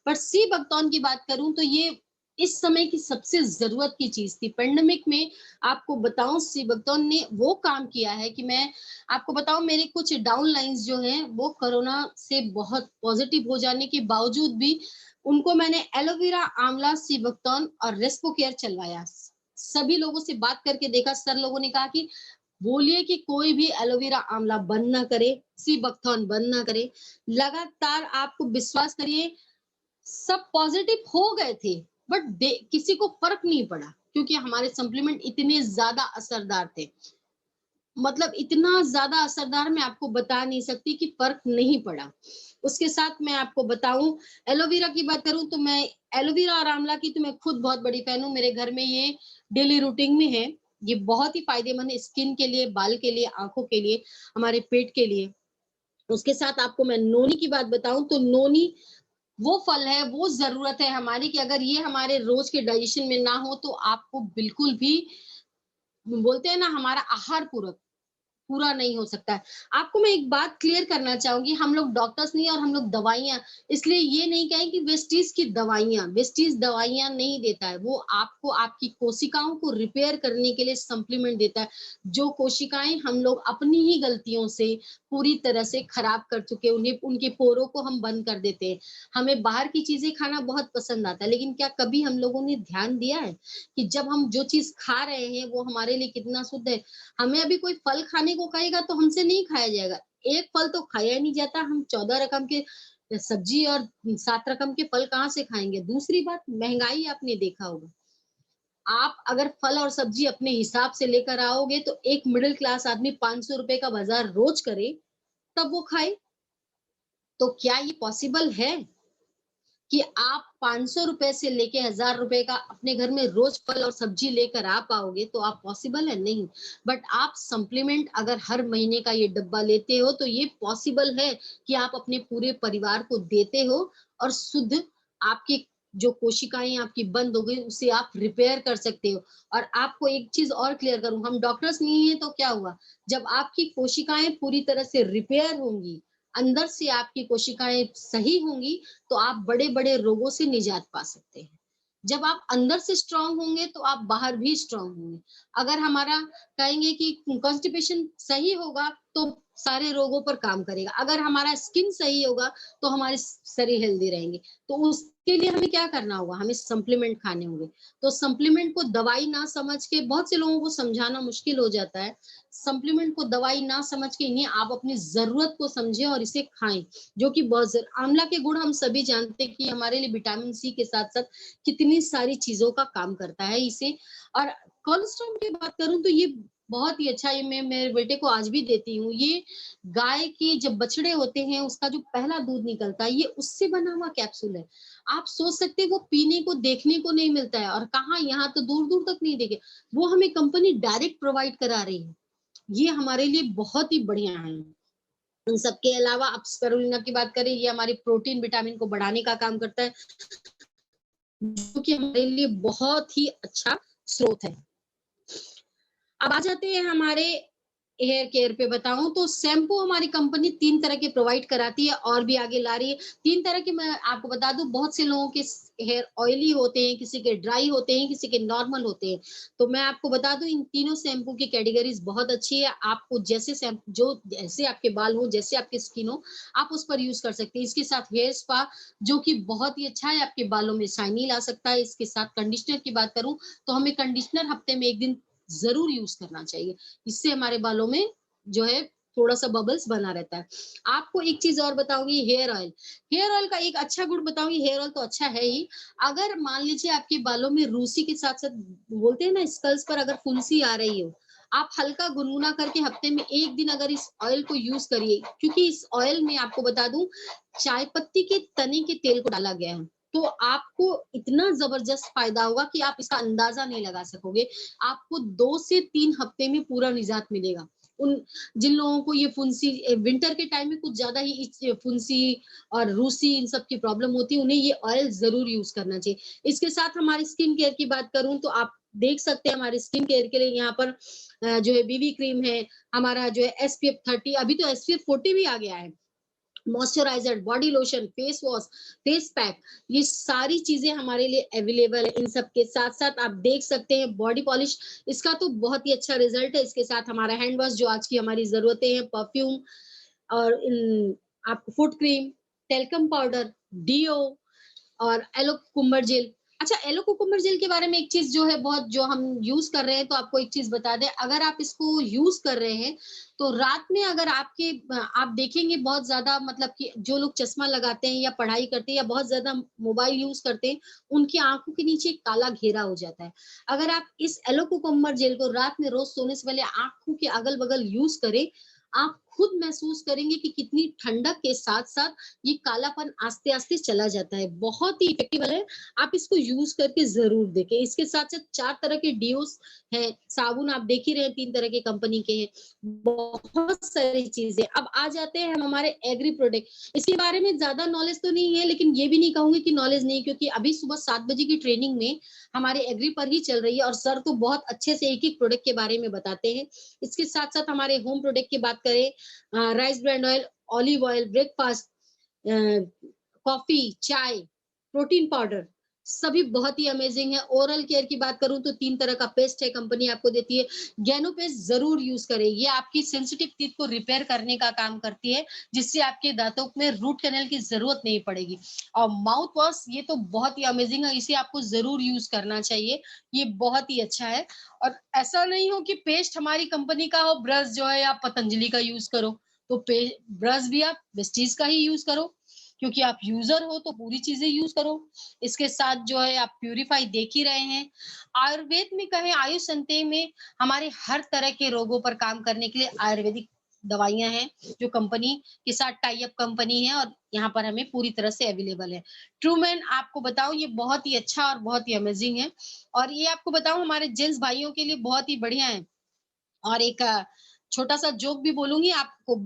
पर सी बकतौन की बात करूं तो ये इस समय की सबसे जरूरत की चीज थी। पेंडेमिक में आपको बताऊं सी बकतौन ने वो काम किया है कि मैं आपको बताऊं मेरे कुछ डाउन लाइन्स जो हैं वो कोरोना से बहुत पॉजिटिव हो जाने के बावजूद भी उनको मैंने एलोवेरा, आंवला, सी बकतौन और रेस्पो केयर चलवाया। सभी लोगों से बात करके देखा, सर लोगों ने कहा कि बोलिए कि कोई भी एलोवेरा आंवला बंद ना करे, सी बकथॉर्न बंद ना करे। लगातार आपको विश्वास करिए सब पॉजिटिव हो गए थे, बट किसी को फर्क नहीं पड़ा क्योंकि हमारे सप्लीमेंट इतने ज्यादा असरदार थे। मतलब इतना ज्यादा असरदार मैं आपको बता नहीं सकती कि फर्क नहीं पड़ा। उसके साथ मैं आपको बताऊं, एलोवेरा की बात करूं तो मैं एलोवेरा और आंवला की तो मैं खुद बहुत बड़ी फैन हूं। मेरे घर में ये डेली रूटीन में है। ये बहुत ही फायदेमंद है स्किन के लिए, बाल के लिए, आंखों के लिए, हमारे पेट के लिए। उसके साथ आपको मैं नोनी की बात बताऊं तो नोनी वो फल है, वो जरूरत है हमारी कि अगर ये हमारे रोज के डाइजेशन में ना हो तो आपको बिल्कुल भी बोलते हैं ना हमारा आहार पूरक पूरा नहीं हो सकता है। आपको मैं एक बात क्लियर करना चाहूँगी, हम लोग डॉक्टर्स नहीं और हम लोग दवाइयाँ, इसलिए ये नहीं कहें कि वेस्टीज की दवाइयाँ, वेस्टीज दवाइयाँ नहीं देता है। वो आपको आपकी कोशिकाओं को रिपेयर करने के लिए सप्लीमेंट देता है। जो कोशिकाएँ हम लोग अपनी ही गलतियों से पूरी तरह से खराब कर चुके, उन्हें उनके पोरों को हम बंद कर देते हैं। हमें बाहर की चीज़ें खाना बहुत पसंद आता है, लेकिन क्या कभी हम लोगों ने ध्यान दिया है कि जब हम जो चीज़ खा रहे हैं, वो हमारे लिए कितना शुद्ध है? हमें अभी कोई फल खाने को कहेगा तो हमसे नहीं खाया जाएगा। एक फल तो खाया ही नहीं जाता, हम 14 रकम के सब्जी और 7 रकम के फल कहाँ से खाएँगे? दूसरी बात, महँगाई आपने देखा होगा। आप अगर फल और सब्जी अपने हिसाब से लेकर आओगे तो एक मिडल क्लास आदमी ₹500 का बाज़ार रोज़ करे, तब वो खाए। तो क्या ये पॉसिबल है? कि आप ₹500 से लेके ₹1000 का अपने घर में रोज फल और सब्जी लेकर आ पाओगे, तो आप पॉसिबल है? नहीं। बट आप सप्लीमेंट अगर हर महीने का ये डब्बा लेते हो तो ये पॉसिबल है कि आप अपने पूरे परिवार को देते हो और शुद्ध आपके जो कोशिकाएं आपकी बंद हो गई उसे आप रिपेयर कर सकते हो। और आपको एक चीज और क्लियर करूं, हम डॉक्टर्स नहीं है तो क्या हुआ, जब आपकी कोशिकाएं पूरी तरह से रिपेयर होंगी, अंदर से आपकी कोशिकाएं सही होंगी, तो आप बड़े बड़े रोगों से निजात पा सकते हैं। जब आप अंदर से स्ट्रांग होंगे तो आप बाहर भी स्ट्रांग होंगे। अगर हमारा कहेंगे कि कॉन्स्टिपेशन सही होगा तो सारे रोगों पर काम करेगा, अगर हमारा स्किन सही होगा तो हमारे शरीर हेल्दी रहेंगे। तो उसके लिए हमें क्या करना होगा, हमें सप्लीमेंट खाने होंगे। तो सप्लीमेंट को दवाई ना समझ के, बहुत से लोगों को समझाना मुश्किल हो जाता है, सप्लीमेंट को दवाई ना समझ के इन्हें आप अपनी जरूरत को समझें और इसे खाएं, जो कि बहुत आंवला के गुण हम सभी जानते हैं कि हमारे लिए विटामिन सी के साथ साथ कितनी सारी चीजों का काम करता है इसे। और कोलेस्ट्रॉल की बात करूं तो ये बहुत ही अच्छा है, मैं मेरे बेटे को आज भी देती हूँ। ये गाय के जब बछड़े होते हैं उसका जो पहला दूध निकलता है, ये उससे बना हुआ कैप्सूल है। आप सोच सकते हैं वो पीने को देखने को नहीं मिलता है, और कहाँ यहाँ तो दूर दूर तक नहीं देखे, वो हमें कंपनी डायरेक्ट प्रोवाइड करा रही है। ये हमारे लिए बहुत ही बढ़िया है। इन सब के अलावा आप स्पिरुलिना की बात करें, ये हमारी प्रोटीन विटामिन को बढ़ाने का काम करता है, जो कि हमारे लिए बहुत ही अच्छा स्रोत है। अब आ जाते हैं हमारे हेयर केयर पे बताऊं तो शैम्पू हमारी कंपनी 3 तरह के प्रोवाइड कराती है और भी आगे ला रही है। 3 तरह के मैं आपको बता दूं, बहुत से लोगों के हेयर ऑयली होते हैं, किसी के ड्राई होते हैं, किसी के नॉर्मल होते हैं। तो मैं आपको बता दूं इन तीनों शैम्पू की कैटेगरीज बहुत अच्छी है। आपको जैसे शैम्पू, जो जैसे आपके बाल हो, जैसे आपकी स्किन हो, आप उस पर यूज कर सकते हैं। इसके साथ हेयर स्पा जो कि बहुत ही अच्छा है, आपके बालों में शाइनी ला सकता है। इसके साथ कंडीशनर की बात करूं तो हमें कंडीशनर हफ्ते में 1 दिन जरूर यूज करना चाहिए। इससे हमारे बालों में जो है थोड़ा सा बबल्स बना रहता है। आपको एक चीज और बताऊंगी, हेयर ऑयल। हेयर ऑयल का एक अच्छा गुण बताऊंगी, हेयर ऑयल तो अच्छा है ही। अगर मान लीजिए आपके बालों में रूसी के साथ साथ, बोलते हैं ना स्कल्स पर अगर फुंसी आ रही हो, आप हल्का गुनगुना करके हफ्ते में 1 दिन अगर इस ऑयल को यूज करिए, क्योंकि इस ऑयल में आपको बता दूं चाय पत्ती के तने के तेल को डाला गया है, तो आपको इतना जबरदस्त फायदा होगा कि आप इसका अंदाजा नहीं लगा सकोगे। आपको 2 से 3 हफ्ते में पूरा निजात मिलेगा। उन जिन लोगों को ये फुंसी विंटर के टाइम में कुछ ज्यादा ही फुंसी और रूसी इन सब की प्रॉब्लम होती है, उन्हें ये ऑयल जरूर यूज करना चाहिए। इसके साथ हमारी स्किन केयर की बात करूं तो आप देख सकते हैं हमारे स्किन केयर के लिए यहाँ पर जो है बीबी क्रीम है, हमारा जो है SPF 30, अभी तो SPF 40 भी आ गया है, moisturiser, body lotion, face wash, face pack, ये सारी चीजें हमारे लिए अवेलेबल है। इन सब के साथ साथ आप देख सकते हैं बॉडी पॉलिश, इसका तो बहुत ही अच्छा रिजल्ट है। इसके साथ हमारा हैंड वॉश जो आज की हमारी जरूरतें हैं, परफ्यूम, और आपको foot cream, talcum powder, deo, और एलो कुकुम्बर जेल। अच्छा, एलो कुकुम्बर जेल के बारे में एक चीज जो है बहुत, जो हम यूज कर रहे हैं, तो आपको एक चीज बता दें, अगर आप इसको यूज कर रहे हैं तो रात में अगर आपके आप देखेंगे बहुत ज्यादा, मतलब कि जो लोग चश्मा लगाते हैं या पढ़ाई करते हैं या बहुत ज्यादा मोबाइल यूज करते हैं, उनकी आंखों के नीचे एक काला घेरा हो जाता है। अगर आप इस एलो कुकुम्बर जेल को रात में रोज सोने से पहले आंखों के अगल बगल यूज करें, आप खुद महसूस करेंगे कि कितनी ठंडक के साथ साथ ये कालापन आस्ते आस्ते चला जाता है। बहुत ही इफेक्टिव है, आप इसको यूज करके जरूर देखें। इसके साथ साथ 4 तरह के डिओस हैं, साबुन आप देख ही रहे हैं 3 तरह के कंपनी के हैं, बहुत सारी चीजें। अब आ जाते हैं हम हमारे एग्री प्रोडक्ट। इसके बारे में ज्यादा नॉलेज तो नहीं है, लेकिन ये भी नहीं कहूंगी कि नॉलेज नहीं, क्योंकि अभी सुबह 7 बजे की ट्रेनिंग में हमारे एग्री पर ही चल रही है, और सर तो बहुत अच्छे से एक एक प्रोडक्ट के बारे में बताते हैं। इसके साथ साथ हमारे होम प्रोडक्ट की बात करें, rice brand oil, olive oil, breakfast, coffee, चाय, प्रोटीन पाउडर, सभी बहुत ही अमेजिंग है। ओरल केयर की बात करूं तो 3 तरह का पेस्ट है, कंपनी आपको देती है। गैनो पेस्ट जरूर यूज करें, ये आपकी सेंसिटिव टीथ को रिपेयर करने का काम करती है, जिससे आपके दांतों में रूट कैनल की जरूरत नहीं पड़ेगी। और माउथ वॉश, ये तो बहुत ही अमेजिंग है, इसे आपको जरूर यूज करना चाहिए, ये बहुत ही अच्छा है। और ऐसा नहीं हो कि पेस्ट हमारी कंपनी का हो, ब्रश जो है आप पतंजलि का यूज करो, तो ब्रश भी आप वेस्टीज का ही यूज करो, क्योंकि आप यूजर हो तो पूरी चीजें यूज करो। इसके साथ जो है आप प्यूरिफाई देख ही रहे हैं। आयुर्वेद में कहें, आयुष संते में हमारे हर तरह के रोगों पर काम करने के लिए आयुर्वेदिक दवाइयां हैं, जो कंपनी के साथ टाई अप कंपनी है, और यहाँ पर हमें पूरी तरह से अवेलेबल है। ट्रूमैन आपको बताऊं, ये बहुत ही अच्छा और बहुत ही अमेजिंग है, और ये आपको बताऊं हमारे जेंट्स भाइयों के लिए बहुत ही बढ़िया है। और एक छोटा सा जोक भी बोलूंगी आपको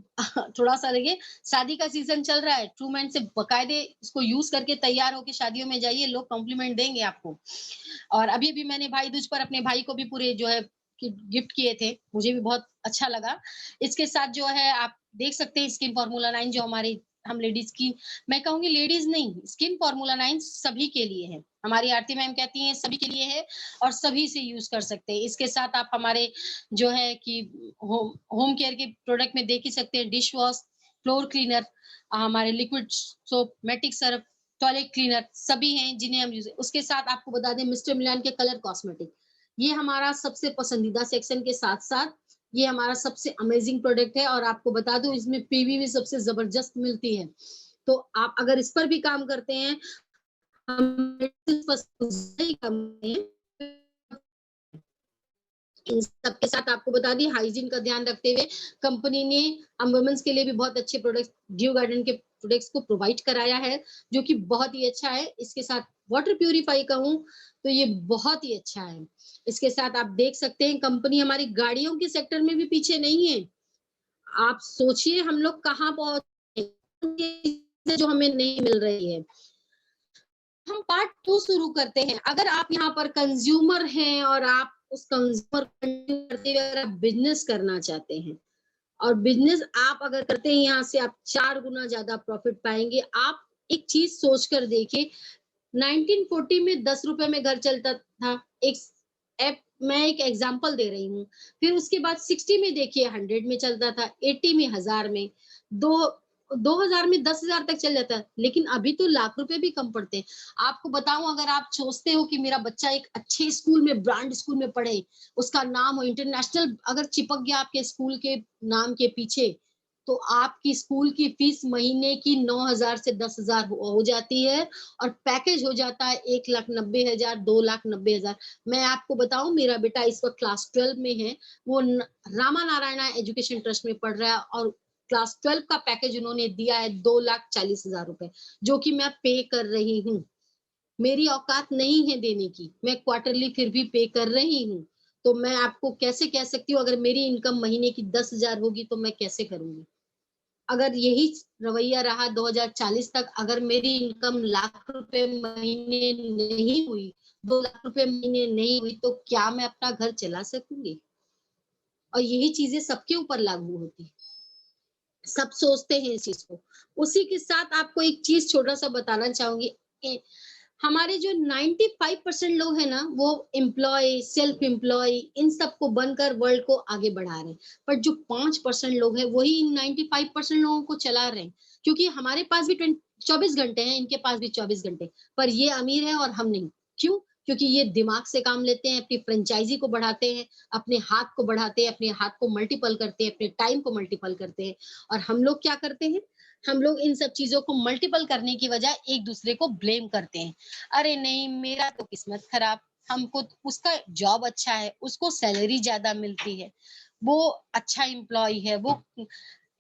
थोड़ा सा लगे। शादी का सीजन चल रहा है, ट्रूमैन से बकायदे इसको यूज करके तैयार होके शादियों में जाइए, लोग कॉम्प्लीमेंट देंगे आपको। और अभी भी मैंने भाई दूज पर अपने भाई को भी पूरे जो है गिफ्ट किए थे, मुझे भी बहुत अच्छा लगा। इसके साथ जो है आप देख सकते हैं स्किन फार्मूला 9 जो हमारी हम लेडीज की, मैं कहूंगी लेडीज नहीं, स्किन फार्मूला 9 सभी के लिए है। हमारी आरती मैम कहती हैं सभी के लिए है और सभी से यूज कर सकते हैं। इसके साथ आप हमारे जो है कि होम होम केयर के प्रोडक्ट में देख ही सकते हैं, डिश वॉश, फ्लोर क्लीनर, हमारे liquid soap, matic surf, toilet cleaner सभी हैं जिन्हें हम यूज। उसके साथ आपको बता दें मिस्टर मिलान के कलर कॉस्मेटिक, ये हमारा सबसे पसंदीदा सेक्शन के साथ साथ ये हमारा सबसे अमेजिंग प्रोडक्ट है। और आपको बता दूं इसमें पीवी भी सबसे जबरदस्त मिलती है। तो आप अगर इस पर भी काम करते हैं, हम इन सबके साथ आपको बता दी हाइजीन का ध्यान रखते हुए कंपनी ने हम वुमेन्स के लिए भी बहुत अच्छे प्रोडक्ट्स, ड्यू गार्डन के प्रोडक्ट्स को प्रोवाइड कराया है, जो कि बहुत ही अच्छा है। इसके साथ वाटर प्यूरिफाई कहूँ तो ये बहुत ही अच्छा है। इसके साथ आप देख सकते हैं कंपनी हमारी गाड़ियों के सेक्टर में भी पीछे नहीं है। आप सोचिए हम लोग कहाँ पहुंचे जो हमें नहीं मिल रही है। हम पार्ट 2 शुरू करते हैं। अगर आप यहाँ पर कंज्यूमर हैं और आप उस कंज्यूमर करते हुए अगर आप बिजनेस करना चाहते हैं और बिजनेस आप अगर करते हैं, यहाँ से आप 4 गुना ज्यादा प्रॉफिट पाएंगे। आप एक चीज सोच कर देखिए, 1940 में 10 रुपए में घर चलता था। एक ऐप मैं एक एग्जांपल दे रही हूँ। फिर उसके बाद 60 में देखिए 100 में चलता था, 80 में 1000 में, दो 2000 में 10,000 तक चल जाता है। लेकिन अभी तो लाख रुपए भी कम पड़ते हैं। आपको बताऊं, अगर आप सोचते हो कि मेरा बच्चा एक अच्छे स्कूल में, ब्रांड स्कूल में पढ़े, उसका नाम हो इंटरनेशनल, अगर चिपक गया आपके स्कूल के नाम के पीछे, तो आपकी स्कूल की फीस महीने की 9,000 से 10,000 हो जाती है और पैकेज हो जाता है 1,90,000, 2,90,000। मैं आपको बताऊं, मेरा बेटा इस वक्त क्लास 12 में है, वो रामा नारायणा एजुकेशन ट्रस्ट में पढ़ रहा है और क्लास 12 का पैकेज उन्होंने दिया है 2,40,000 रुपए, जो कि मैं पे कर रही हूँ। मेरी औकात नहीं है देने की, मैं क्वार्टरली फिर भी पे कर रही हूँ। तो मैं आपको कैसे कह सकती हूँ, अगर मेरी इनकम महीने की 10,000 होगी तो मैं कैसे करूंगी। अगर यही रवैया रहा 2040 तक, अगर मेरी इनकम लाख रुपए महीने नहीं हुई, 2 लाख रुपए महीने नहीं हुई, तो क्या मैं अपना घर चला सकूंगी। और यही चीजें सबके ऊपर लागू होती है, सब सोचते हैं इस चीज को। उसी के साथ आपको एक चीज छोटा सा बताना चाहूंगी, हमारे जो 95% लोग हैं ना, वो एम्प्लॉय, सेल्फ एम्प्लॉय, इन सबको बनकर वर्ल्ड को आगे बढ़ा रहे हैं। पर जो 5% लोग हैं वही इन 95% लोगों को चला रहे हैं। क्योंकि हमारे पास भी 24 घंटे हैं, इनके पास भी 24 घंटे, पर ये अमीर है और हम नहीं। क्यों? क्योंकि ये दिमाग से काम लेते हैं, अपनी फ्रेंचाइजी को बढ़ाते हैं, अपने हाथ को बढ़ाते हैं, अपने हाथ को मल्टीपल करते हैं, अपने टाइम को मल्टीपल करते हैं। और हम लोग क्या करते हैं, हम लोग इन सब चीजों को मल्टीपल करने की बजाय एक दूसरे को ब्लेम करते हैं। अरे नहीं, मेरा तो किस्मत खराब, हमको उसका जॉब अच्छा है, उसको सैलरी ज्यादा मिलती है, वो अच्छा एम्प्लॉय है। वो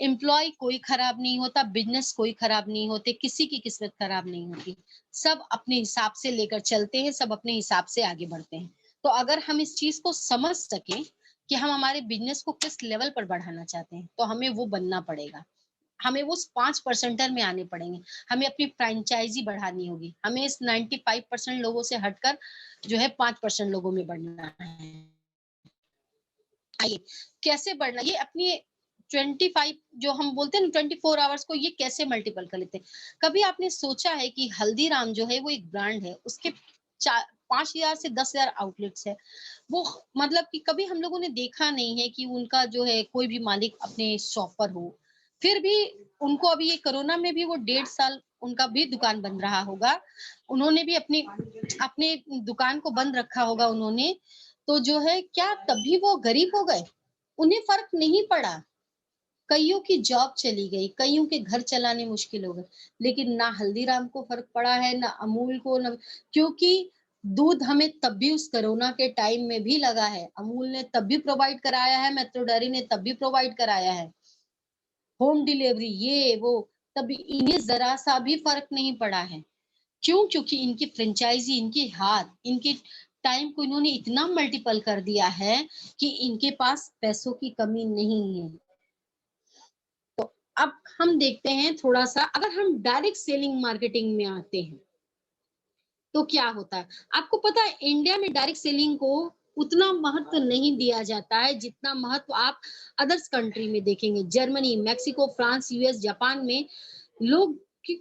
एम्प्लॉय कोई खराब नहीं होता, बिजनेस कोई खराब नहीं होते, किसी की किस्मत खराब नहीं होती। सब अपने हिसाब से लेकर चलते हैं, सब अपने हिसाब से आगे बढ़ते हैं। तो अगर हम इस चीज को समझ सके कि हम हमारे बिजनेस को किस लेवल पर बढ़ाना चाहते हैं, तो हमें वो बनना पड़ेगा। हमें वो 5% में आने पड़ेंगे। हमें अपनी फ्रेंचाइजी बढ़ानी होगी। हमें इस 95% लोगों से हटकर जो है 5% लोगों में बढ़ना है। आइए, कैसे बढ़ना, ये अपनी 25 जो हम बोलते हैं ना 24 आवर्स को, ये कैसे मल्टीपल कर लेते हैं। कभी आपने सोचा है कि हल्दीराम जो है वो एक ब्रांड है, उसके 5,000 से 10,000 आउटलेट्स है। वो मतलब कि कभी हम लोगों ने देखा नहीं है कि उनका जो है कोई भी मालिक अपने शॉप पर हो। फिर भी उनको अभी ये कोरोना में भी वो 1.5 साल उनका भी दुकान बंद रहा होगा। उन्होंने भी अपनी अपने दुकान को बंद रखा होगा उन्होंने। तो जो है क्या तभी वो गरीब हो गए? उन्हें फ़र्क नहीं पड़ा। कइयों की जॉब चली गई, कइयों के घर चलाने मुश्किल हो गए। लेकिन ना हल्दीराम को फ़र्क पड़ा है, ना अमूल को, ना, क्योंकि दूध हमें तब भी उस कोरोना के टाइम में भी लगा है। अमूल ने तब भी प्रोवाइड कराया है, मेट्रो डेयरी ने तब भी प्रोवाइड कराया है। होम डिलीवरी ये वो, तब इन्हें ज़रा-सा भी फ़र्क नहीं पड़ा है। क्यों? क्योंकि इनकी फ्रेंचाइज़ी, इनके हाथ, इनकी टाइम को इन्होंने इतना मल्टीपल कर दिया है कि इनके पास पैसों की कमी नहीं है। तो अब हम देखते हैं थोड़ा-सा, अगर हम डायरेक्ट सेलिंग मार्केटिंग में आते हैं, तो क्या होता है? आपको पता है इंडिया में डायरेक्ट सेलिंग को उतना महत्व नहीं दिया जाता है, जितना महत्व आप अदर्स कंट्री में देखेंगे। Germany, Mexico, France, US, Japan में लोग की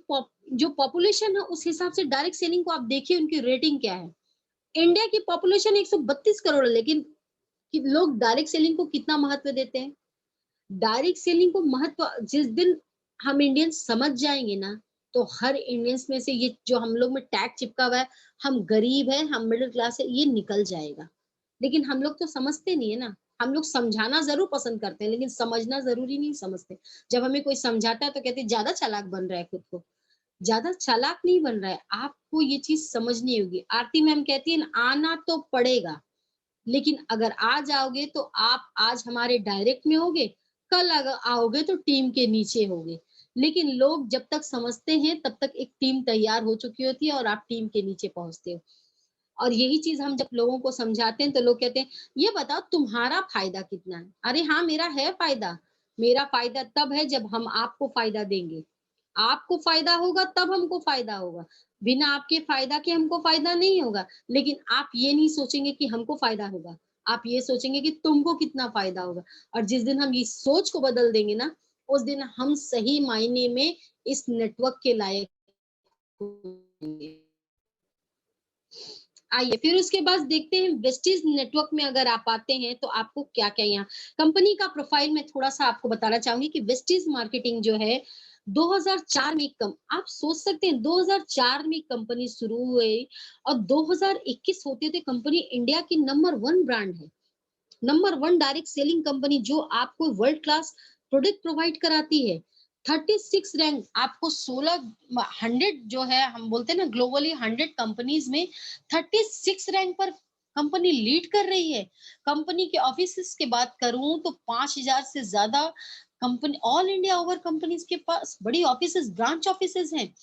जो पॉपुलेशन है उस हिसाब से डायरेक्ट सेलिंग को आप देखिए उनकी रेटिंग क्या है। इंडिया की पॉपुलेशन 132 करोड़ है, लेकिन लोग डायरेक्ट सेलिंग को कितना महत्व देते हैं? डायरेक्ट सेलिंग को महत्व जिस दिन हम इंडियंस समझ जाएंगे ना, तो हर इंडियंस में से ये जो हम लोग में टैग चिपका हुआ है, हम गरीब है, हम मिडिल क्लास है, ये निकल जाएगा। लेकिन हम लोग तो समझते नहीं है ना। हम लोग समझाना जरूर पसंद करते हैं, लेकिन समझना जरूरी नहीं समझते। जब हमें कोई समझाता है तो कहते हैं ज्यादा चालाक बन रहा है खुद को। ज्यादा चालाक नहीं बन रहा है, आपको ये चीज समझनी होगी। आरती मैम कहती है ना, आना तो पड़ेगा, लेकिन अगर आ जाओगे तो आप आज हमारे डायरेक्ट में होगे, कल अगर आओगे तो टीम के नीचे होगे। लेकिन लोग जब तक समझते हैं तब तक एक टीम तैयार हो चुकी होती है और आप टीम के नीचे पहुंचते हो। और यही चीज हम जब लोगों को समझाते हैं तो लोग कहते हैं, ये बताओ तुम्हारा फायदा कितना है? अरे हाँ, मेरा है फायदा। मेरा फायदा तब है जब हम आपको फायदा देंगे। आपको फायदा होगा तब हमको फायदा होगा। बिना आपके फायदा के हमको फायदा नहीं होगा। लेकिन आप ये नहीं सोचेंगे कि हमको फायदा होगा। आप ये सोचेंगे कि तुमको कितना फायदा होगा। और जिस दिन हम इस सोच को बदल देंगे ना, उस दिन हम सही मायने में इस नेटवर्क के लायक होंगे। आइए फिर उसके बाद देखते हैं वेस्टीज नेटवर्क में अगर आप आते हैं तो आपको क्या-क्या यहाँ कंपनी का प्रोफाइल में थोड़ा-सा आपको बताना चाहूँगी कि वेस्टीज मार्केटिंग जो है 2004 में कम आप सोच सकते हैं 2004 में कंपनी शुरू हुई और 2021 होते-होते कंपनी इंडिया की नंबर 1 ब्रांड है। नंबर 1 डायरेक्ट सेलिंग कंपनी जो आपको वर्ल्ड क्लास प्रोडक्ट प्रोवाइड कराती है। 36 रैंक आपको 16 100 जो है हम बोलते हैं ना ग्लोबली 100 कंपनीज में 36 रैंक पर कंपनी लीड कर रही है। कंपनी के ऑफिसेस की बात करूं तो 5000 से ज्यादा company all India over companies के पास बड़ी ऑफिसेस ब्रांच ऑफिसेस हैं।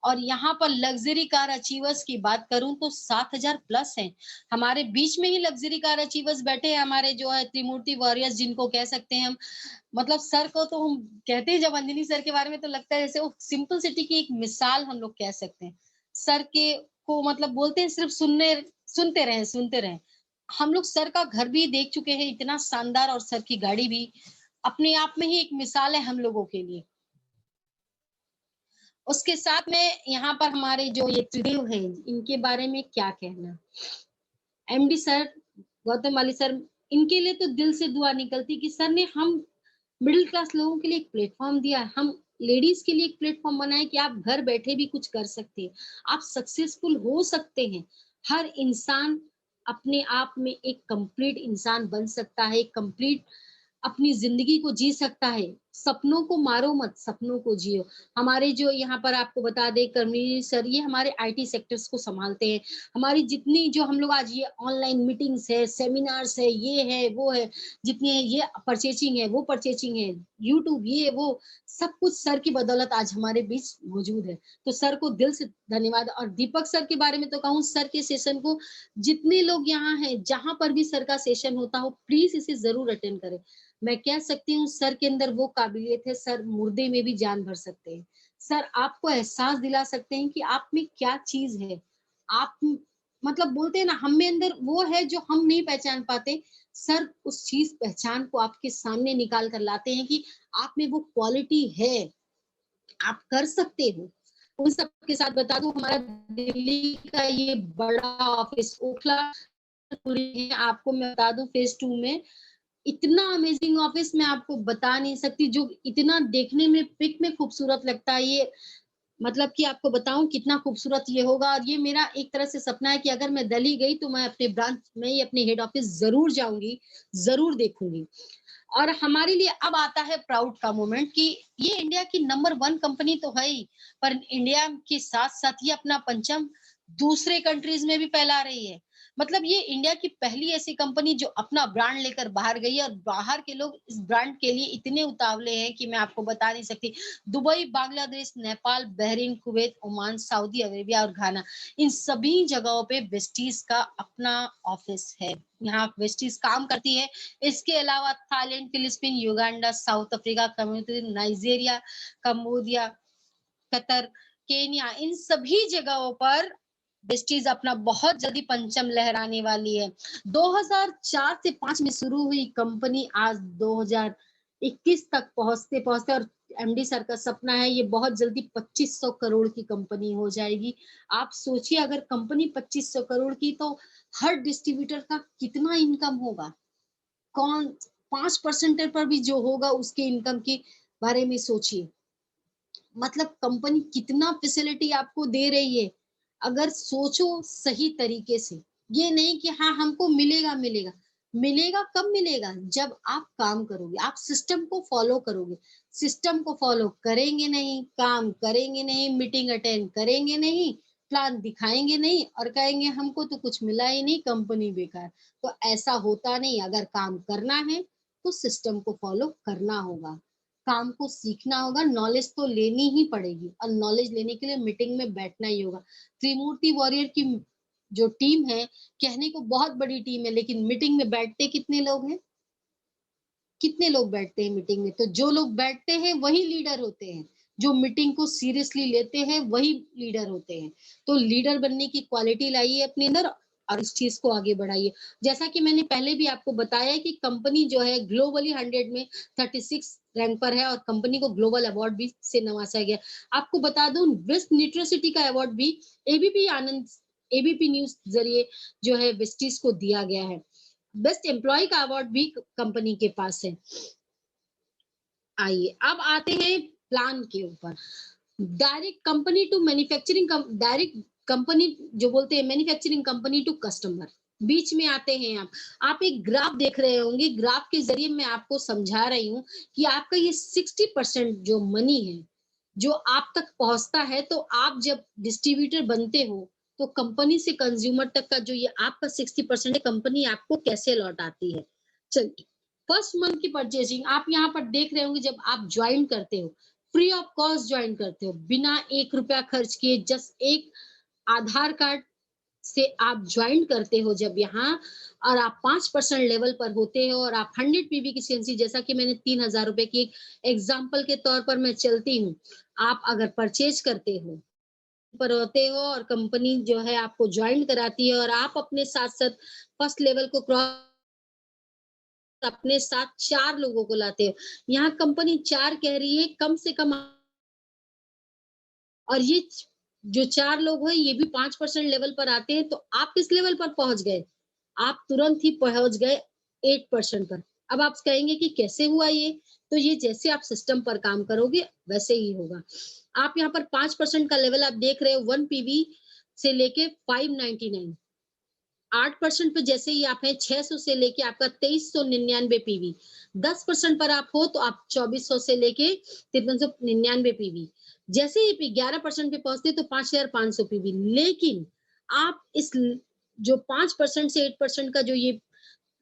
और यहाँ पर लग्जरी कार अचीवर्स की बात करूं तो 7000 प्लस हैं। हमारे बीच में ही लग्जरी कार अचीवर्स बैठे हैं, हमारे जो है त्रिमूर्ति वॉरियर्स जिनको कह सकते हैं हम। मतलब सर को तो हम कहते हैं, जब अंजनी सर के बारे में तो लगता है जैसे वो सिंपल सिटी की एक मिसाल हम लोग कह सकते हैं। सर के को मतलब बोलते हैं सिर्फ सुनते रहें। हम लोग सर का घर भी देख चुके हैं, इतना शानदार, और सर की गाड़ी भी अपने आप में ही एक मिसाल है हम लोगों के लिए। उसके साथ में यहाँ पर हमारे जो ये त्रिदेव हैं, इनके बारे में क्या कहना? एमडी सर, गौतम वाली सर, इनके लिए तो दिल से दुआ निकलती कि सर ने हम मिडिल क्लास लोगों के लिए एक प्लेटफॉर्म दिया, हम लेडीज के लिए एक प्लेटफॉर्म बनाए कि आप घर बैठे भी कुछ कर सकते हैं, आप सक्सेसफुल हो सकते हैं। हर इंसान अपने आप में एक कंप्लीट इंसान बन सकता है, कंप्लीट अपनी जिंदगी को जी सकता है। सपनों को मारो मत, सपनों को जियो। हमारे जो यहाँ पर आपको बता दें कर्मवीर सर, ये हमारे आईटी सेक्टर्स को संभालते हैं। हमारी जितनी जो हम लोग आज ये ऑनलाइन मीटिंग्स है, सेमिनार्स है, ये है वो है, जितनी है ये परचेजिंग है, वो परचेजिंग है, यूट्यूब ये वो, सब कुछ सर की बदौलत आज हमारे बीच मौजूद है। तो सर को दिल से धन्यवाद। और दीपक सर के बारे में तो कहूँ, सर के सेशन को जितने लोग यहाँ हैं, जहां पर भी सर का सेशन होता हो, प्लीज इसे जरूर अटेंड करें। मैं कह सकती हूँ सर के अंदर वो काबिलियत है, सर मुर्दे में भी जान भर सकते हैं। सर आपको एहसास दिला सकते हैं कि आप में क्या चीज है। आप मतलब बोलते हैं ना, हम में अंदर वो है जो हम नहीं पहचान पाते। सर उस चीज पहचान को आपके सामने निकाल कर लाते हैं कि आप में वो क्वालिटी है, आप कर सकते हो। उन सब के साथ बता दूं, हमारा दिल्ली का ये बड़ा ऑफिस ओखला आपको मैं बता दूं फेज 2 में इतना अमेजिंग ऑफिस मैं आपको बता नहीं सकती, जो इतना देखने में पिक में खूबसूरत लगता है। ये मतलब कि आपको बताऊं कितना खूबसूरत ये होगा। और ये मेरा एक तरह से सपना है कि अगर मैं दिल्ली गई तो मैं अपने ब्रांच में ही अपने हेड ऑफिस जरूर जाऊंगी, जरूर देखूंगी। और हमारे लिए अब आता है प्राउड का मोमेंट कि ये इंडिया की नंबर 1 कंपनी तो है ही, पर इंडिया के साथ साथ ये अपना पंचम दूसरे कंट्रीज में भी फैला रही है। मतलब ये इंडिया की पहली ऐसी कंपनी जो अपना ब्रांड लेकर बाहर गई है, और बाहर के लोग इस ब्रांड के लिए इतने उतावले हैं कि मैं आपको बता नहीं सकती। Dubai, Bangladesh, Nepal, Bahrain, Kuwait, Oman, Saudi Arabia और घाना, इन सभी जगहों पे वेस्टीज का अपना ऑफिस है। यहाँ वेस्टीज काम करती है। इसके अलावा Thailand, Philippine, Uganda, South Africa, community, Nigeria, Cambodia, Qatar, Kenya, इन सभी जगहों पर वेस्टीज अपना बहुत जल्दी परचम लहराने वाली है। 2004 से 5 में शुरू हुई कंपनी आज 2021 तक पहुंचते पहुंचते, और एमडी सर का सपना है ये बहुत जल्दी 2500 करोड़ की कंपनी हो जाएगी। आप सोचिए, अगर कंपनी 2500 करोड़ की, तो हर डिस्ट्रीब्यूटर का कितना इनकम होगा। कौन 5% पर भी जो होगा उसके इनकम के बारे में सोचिए। मतलब कंपनी कितना फैसिलिटी आपको दे रही है। अगर सोचो सही तरीके से, ये नहीं कि हाँ हमको मिलेगा मिलेगा। मिलेगा कब मिलेगा? जब आप काम करोगे, आप सिस्टम को फॉलो करोगे। सिस्टम को फॉलो करेंगे नहीं, काम करेंगे नहीं, मीटिंग अटेंड करेंगे नहीं, प्लान दिखाएंगे नहीं, और कहेंगे हमको तो कुछ मिला ही नहीं, कंपनी बेकार। तो ऐसा होता नहीं। अगर काम करना है तो सिस्टम को फॉलो करना होगा, काम को सीखना होगा, नॉलेज तो लेनी ही पड़ेगी, और नॉलेज लेने के लिए मीटिंग में बैठना ही होगा। त्रिमूर्ति वॉरियर की जो टीम है, कहने को बहुत बड़ी टीम है, लेकिन मीटिंग में बैठते कितने लोग हैं? कितने लोग बैठते हैं मीटिंग में? तो जो लोग बैठते हैं वही लीडर होते हैं। जो मीटिंग को सीरियसली लेते हैं वही लीडर होते हैं। तो लीडर बनने की क्वालिटी लाइए अपने अंदर, और इस चीज को आगे बढ़ाइए। जैसा कि मैंने पहले भी आपको बताया कि कंपनी जो है ग्लोबली 100 में 36 रैंक पर है, और कंपनी को ग्लोबल अवार्ड भी से नवाजा गया। आपको बता दूं, बेस्ट न्यूट्रिसिटी का अवार्ड भी एबीपी आनंद, एबीपी न्यूज जरिए जो है वेस्टीज को दिया गया है। बेस्ट एम्प्लॉय का अवार्ड भी कंपनी के पास है। आइए अब आते हैं प्लान के ऊपर। Direct company to manufacturing, direct company जो बोलते हैं मैन्युफैक्चरिंग कंपनी टू कस्टमर, बीच में आते हैं आप एक ग्राफ देख रहे होंगे। ग्राफ के जरिए मैं आपको समझा रही हूँ कि आपका ये 60% जो मनी है जो आप तक पहुंचता है, तो आप जब डिस्ट्रीब्यूटर बनते हो तो कंपनी से कंज्यूमर तक का जो ये आपका 60% है, कंपनी आपको कैसे लौटाती है। चलिए, फर्स्ट मंथ की परचेजिंग आप यहाँ पर देख रहे होंगे। जब आप ज्वाइन करते हो, फ्री ऑफ कॉस्ट ज्वाइन करते हो, बिना 1 रुपया खर्च किए, जस्ट एक आधार कार्ड से आप ज्वाइन करते हो जब यहाँ, और आप 5% लेवल पर होते हो, और आप 100 पीवी की सीएनसी, जैसा कि मैंने 3000 रुपए की एक एग्जाम्पल के तौर पर मैं चलती हूँ, आप अगर परचेज करते हो पर होते हो, और कंपनी जो है आपको ज्वाइन कराती है, और आप अपने साथ साथ फर्स्ट लेवल को क्रॉस अपने साथ 4 लोगों को लाते हो। यहाँ कंपनी 4 कह रही है, कम से कम, और ये जो 4 लोग हैं ये भी 5% लेवल पर आते हैं, तो आप किस लेवल पर पहुंच गए? आप तुरंत ही पहुंच गए 8% पर। अब आप कहेंगे कि कैसे हुआ ये? तो ये जैसे आप सिस्टम पर काम करोगे वैसे ही होगा। आप यहाँ पर 5% का लेवल आप देख रहे हो, 1 पीवी से लेके 599। 8% पे जैसे ही आप हैं, 600 से लेके आपका 2399 पीवी। 10% पर आप हो तो आप 2400 से लेके 5399 पीवी। जैसे ही 11% पे पहुंचते तो 5500 पीवी। लेकिन आप इस जो 5% से 8% का जो ये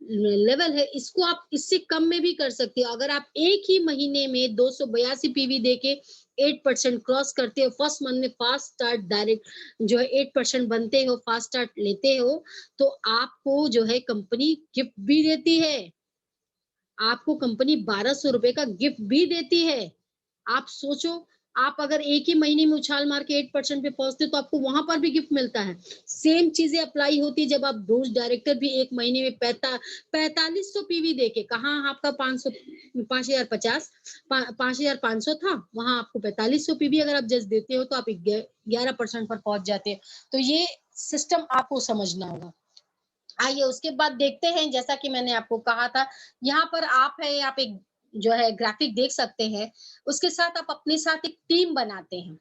लेवल है, इसको आप इससे कम में भी कर सकते हो। अगर आप एक ही महीने में 282 पीवी देके 8% क्रॉस करते हो, फर्स्ट मंथ में फास्ट स्टार्ट डायरेक्ट जो है 8% बनते हो, फास्ट स्टार्ट लेते हो, तो आपको जो है कंपनी गिफ्ट भी देती है। आपको कंपनी 1200 रुपए का गिफ्ट भी देती है। आप सोचो, आप अगर एक ही महीने में उछाल मार के 8% पे पहुंचते तो आपको वहां पर भी गिफ्ट मिलता है। सेम चीजें अप्लाई होती है जब आप ब्रोच डायरेक्टर भी एक महीने में 4500 पीवी देके, कहाँ आपका 500 5050 5500 था, वहां आपको 4500 पीवी अगर आप जस्ट देते हो तो आप 11% पर पहुंच जाते हैं। तो ये सिस्टम आपको समझना होगा। आइए उसके बाद देखते हैं, जैसा कि मैंने आपको कहा था, यहाँ पर आप है, आप एक जो है ग्राफिक देख सकते हैं। उसके साथ आप अपने साथ एक टीम बनाते हैं।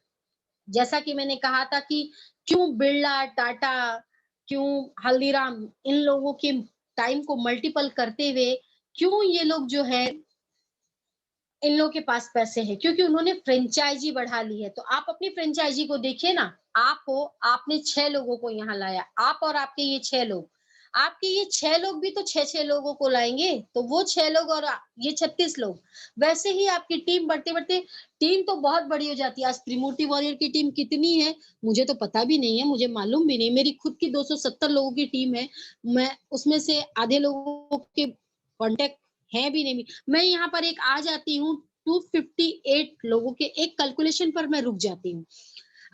जैसा कि मैंने कहा था कि क्यों बिरला, टाटा, क्यों हल्दीराम, इन लोगों के टाइम को मल्टीपल करते हुए क्यों ये लोग जो है, इन लोगों के पास पैसे हैं, क्योंकि उन्होंने फ्रेंचाइजी बढ़ा ली है। तो आप अपनी फ्रेंचाइजी को देखिए ना, आप हो, आपने 6 लोगों को यहाँ लाया, आप और आपके ये 6 लोग। आपके ये 6 लोग भी तो 6-6 लोगों को लाएँगे, तो वो 6 लोग और ये 36 लोग। वैसे ही आपकी टीम बढ़ते-बढ़ते टीम तो बहुत बड़ी हो जाती है। आज त्रिमूर्ति वॉरियर की टीम कितनी है, मुझे तो पता भी नहीं है, मुझे मालूम भी नहीं। मेरी खुद की 270 लोगों की टीम है। मैं उसमें से आधे लोगों के कॉन्टैक्ट हैं भी नहीं। मैं यहाँ पर एक आ जाती हूँ, 258 लोगों के एक कैलकुलेशन पर मैं रुक जाती हूँ।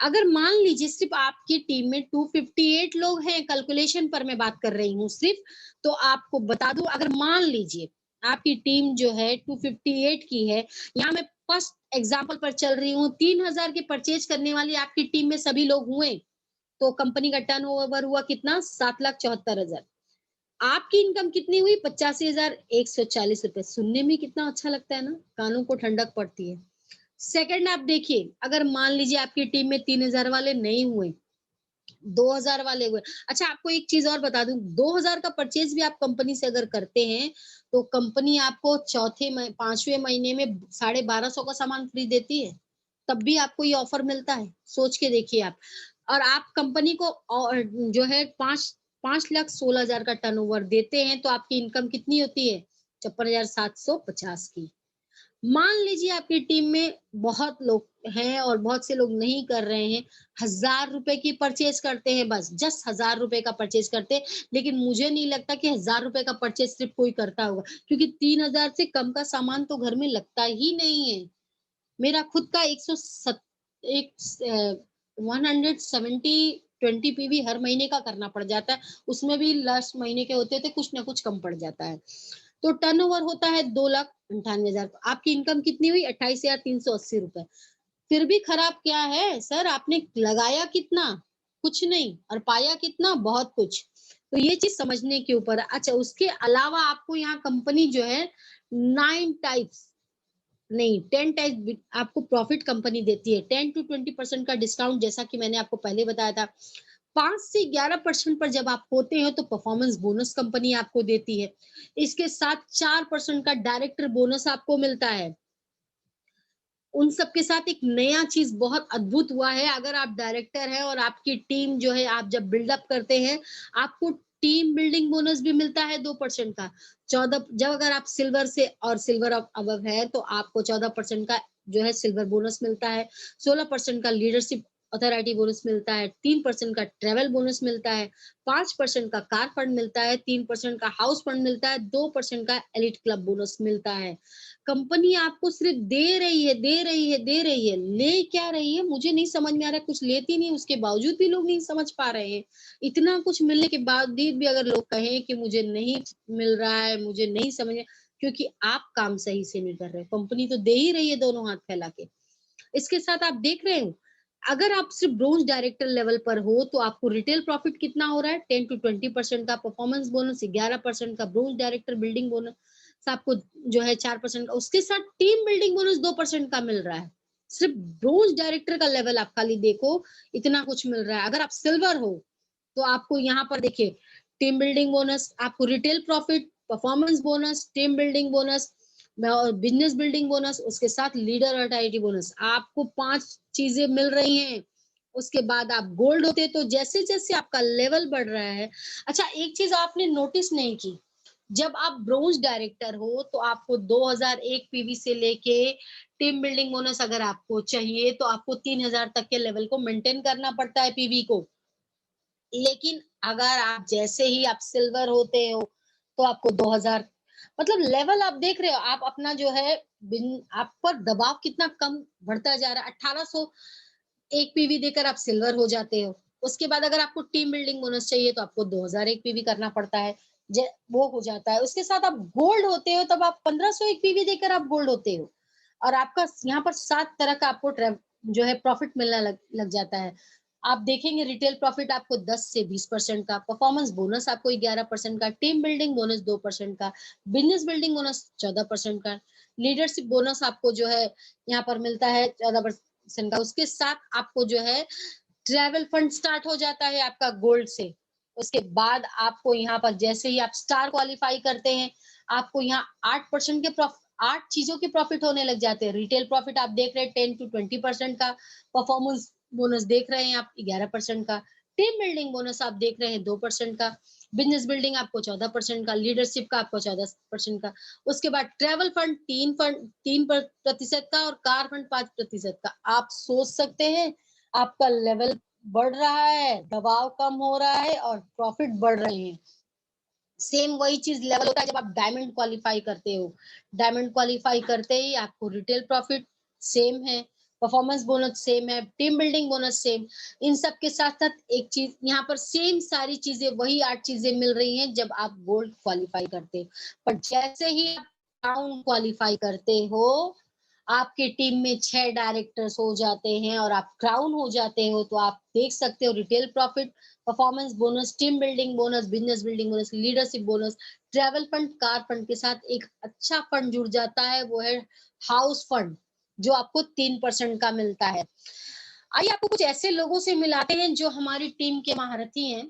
अगर मान लीजिए सिर्फ आपकी टीम में 258 लोग हैं, कैलकुलेशन पर मैं बात कर रही हूँ सिर्फ, तो आपको बता दूँ, अगर मान लीजिए आपकी टीम जो है 258 की है, यहाँ मैं फर्स्ट एग्जांपल पर चल रही हूँ, 3000 के परचेज करने वाली आपकी टीम में सभी लोग हुए, तो कंपनी का टर्नओवर हुआ कितना? 7,74,000। आपकी इनकम कितनी हुई? 85,140 रुपए। सुनने में कितना अच्छा लगता है ना, कानों को ठंडक पड़ती है। सेकंड आप देखिए, अगर मान लीजिए आपकी टीम में 3000 वाले नहीं हुए, 2000 वाले हुए। अच्छा, आपको एक चीज़ और बता दूँ, 2000 का परचेज़ भी आप कंपनी से अगर करते हैं, तो कंपनी आपको चौथे 5वें महीने में 1250 का सामान फ्री देती है। तब भी आपको ये ऑफर मिलता है, सोच के देखिए आप। और आप कंपनी को जो है 5,16,000 का टर्नओवर देते हैं, तो आपकी इनकम कितनी होती है? 56,750 की। मान लीजिए आपकी टीम में बहुत लोग हैं और बहुत से लोग नहीं कर रहे हैं, ₹1000 की परचेज़ करते हैं बस, जस्ट ₹1000 का परचेज़ करते हैं, लेकिन मुझे नहीं लगता कि ₹1000 का परचेज़ सिर्फ़ कोई करता होगा, क्योंकि 3000 से कम का सामान तो घर में लगता ही नहीं है। मेरा खुद का 170 20 पीवी हर महीने का करना पड़ जाता है, उसमें भी लास्ट महीने के होते थे कुछ ना कुछ कम पड़ जाता है। तो टर्नओवर होता है 2,98,000, आपकी इनकम कितनी हुई? ₹28,380। फिर भी खराब क्या है सर, आपने लगाया कितना? कुछ नहीं, और पाया कितना? बहुत कुछ। तो ये चीज़ समझने के ऊपर है। अच्छा, उसके अलावा आपको यहाँ कंपनी जो है 9 टाइप्स नहीं, 10 टाइप आपको प्रॉफिट कंपनी देती है। 10 टू 20% का डिस्काउंट, जैसा कि मैंने आपको पहले बताया था। 5 से 11% पर जब आप होते हो तो परफॉर्मेंस बोनस कंपनी आपको देती है। इसके साथ 4% का डायरेक्टर बोनस आपको मिलता है। उन सब के साथ एक नया चीज़ बहुत अद्भुत हुआ है, अगर आप डायरेक्टर हैं और आपकी टीम जो है आप जब बिल्डअप करते हैं, आपको टीम बिल्डिंग बोनस भी मिलता है 2% का। 14 जब अगर आप सिल्वर से और सिल्वर अबव है तो आपको 14% का जो है सिल्वर बोनस मिलता है, 16% का लीडरशिप अथॉरिटी बोनस मिलता है, 3% का ट्रैवल बोनस मिलता है, 5% का कार फंड मिलता है, 3% का हाउस फंड मिलता है, 2% का एलिट क्लब बोनस मिलता है। कंपनी आपको सिर्फ दे रही है, दे रही है, दे रही है, ले क्या रही है मुझे नहीं समझ में आ रहा है, कुछ लेती नहीं, उसके बावजूद भी लोग नहीं समझ पा रहे हैं। इतना कुछ मिलने के बावजूद भी अगर लोग कहें कि मुझे नहीं मिल रहा है, मुझे नहीं समझ में, क्योंकि आप काम सही से नहीं कर रहे। कंपनी तो दे ही रही है दोनों हाथ फैला के। इसके साथ आप देख रहे हो, अगर आप सिर्फ ब्रोंज डायरेक्टर लेवल पर हो, तो आपको रिटेल प्रॉफिट कितना हो रहा है? 10 टू 20% का परफॉर्मेंस बोनस, 11% का ब्रोंज डायरेक्टर बिल्डिंग बोनस, आपको जो है 4% का, उसके साथ टीम बिल्डिंग बोनस 2% का मिल रहा है। सिर्फ ब्रोंज डायरेक्टर का लेवल आप खाली देखो, इतना कुछ मिल रहा है। अगर आप सिल्वर हो, तो आपको यहाँ पर देखिए, टीम बिल्डिंग बोनस, आपको retail profit, performance bonus, team building bonus, और बिज़नेस बिल्डिंग बोनस, उसके साथ लीडर अथॉरिटी बोनस, आपको 5 चीज़ें मिल रही हैं। उसके बाद आप गोल्ड होते तो जैसे-जैसे आपका लेवल बढ़ रहा है। अच्छा, एक चीज़ आपने नोटिस नहीं की, जब आप ब्रोंज डायरेक्टर हो तो आपको 2001 पीवी से लेके टीम बिल्डिंग बोनस अगर आपको चाहिए तो आपको 3000 तक के लेवल को मेंटेन करना पड़ता है पीवी को। लेकिन अगर आप जैसे ही आप सिल्वर होते हो, तो आपको 2000, मतलब लेवल आप देख रहे हो, आप अपना जो है आप पर दबाव कितना कम बढ़ता जा रहा है। 1800 एक पीवी देकर आप सिल्वर हो जाते हो। उसके बाद अगर आपको टीम बिल्डिंग बोनस चाहिए तो आपको 2001 पीवी करना पड़ता है। वो हो जाता है। उसके साथ आप गोल्ड होते हो तब आप 1501 पीवी देकर आप गोल्ड होते हो। और आपका यहाँ पर 7 तरह का आपको जो है प्रॉफिट मिलने लग जाता है। आप देखेंगे रिटेल प्रॉफिट आपको 10 से 20% का, परफॉर्मेंस बोनस आपको 11% का, टीम बिल्डिंग बोनस 2% का, बिज़नेस बिल्डिंग बोनस 14% का, लीडरशिप बोनस आपको जो है यहाँ पर मिलता है 14% का। उसके साथ आपको जो है ट्रैवल फंड स्टार्ट हो जाता है आपका गोल्ड से। उसके बाद आपको यहाँ पर जैसे ही आप स्टार क्वालीफाई करते हैं, आपको यहाँ 8% के 8 चीज़ों के प्रॉफिट होने लग जाते हैं। रिटेल प्रॉफिट आप देख रहे हैं 10 टू 20% का, परफॉर्मेंस बोनस देख रहे हैं आप 11% का, टीम बिल्डिंग बोनस आप देख रहे हैं 2% का, बिजनेस बिल्डिंग आपको 14% का, लीडरशिप का आपको 14% का, उसके बाद ट्रैवल फंड 3% का और कार फंड 5% का। आप सोच सकते हैं आपका लेवल बढ़ रहा है, दबाव कम हो रहा है और प्रॉफिट बढ़ रहे हैं। सेम वही चीज लेवल होता है जब आप डायमंड क्वालिफाई करते हो। डायमंड क्वालिफाई करते ही आपको रिटेल प्रॉफिट सेम है, परफॉर्मेंस बोनस सेम है, टीम बिल्डिंग बोनस सेम। इन सब के साथ साथ एक चीज यहाँ पर सेम सारी चीजें, वही 8 चीजें मिल रही हैं जब आप गोल्ड क्वालिफाई करते हो। पर जैसे ही आप टाउन क्वालिफाई करते हो, आपकी टीम में 6 डायरेक्टर्स हो जाते हैं और आप क्राउन हो जाते हो, तो आप देख सकते हो retail profit, performance bonus, team building bonus, business building bonus, leadership bonus, travel fund, car fund के साथ एक अच्छा फंड जुड़ जाता है, वो है हाउस फंड, जो आपको 3% का मिलता है। आइए आपको कुछ ऐसे लोगों से मिलाते हैं जो हमारी टीम के महारथी हैं,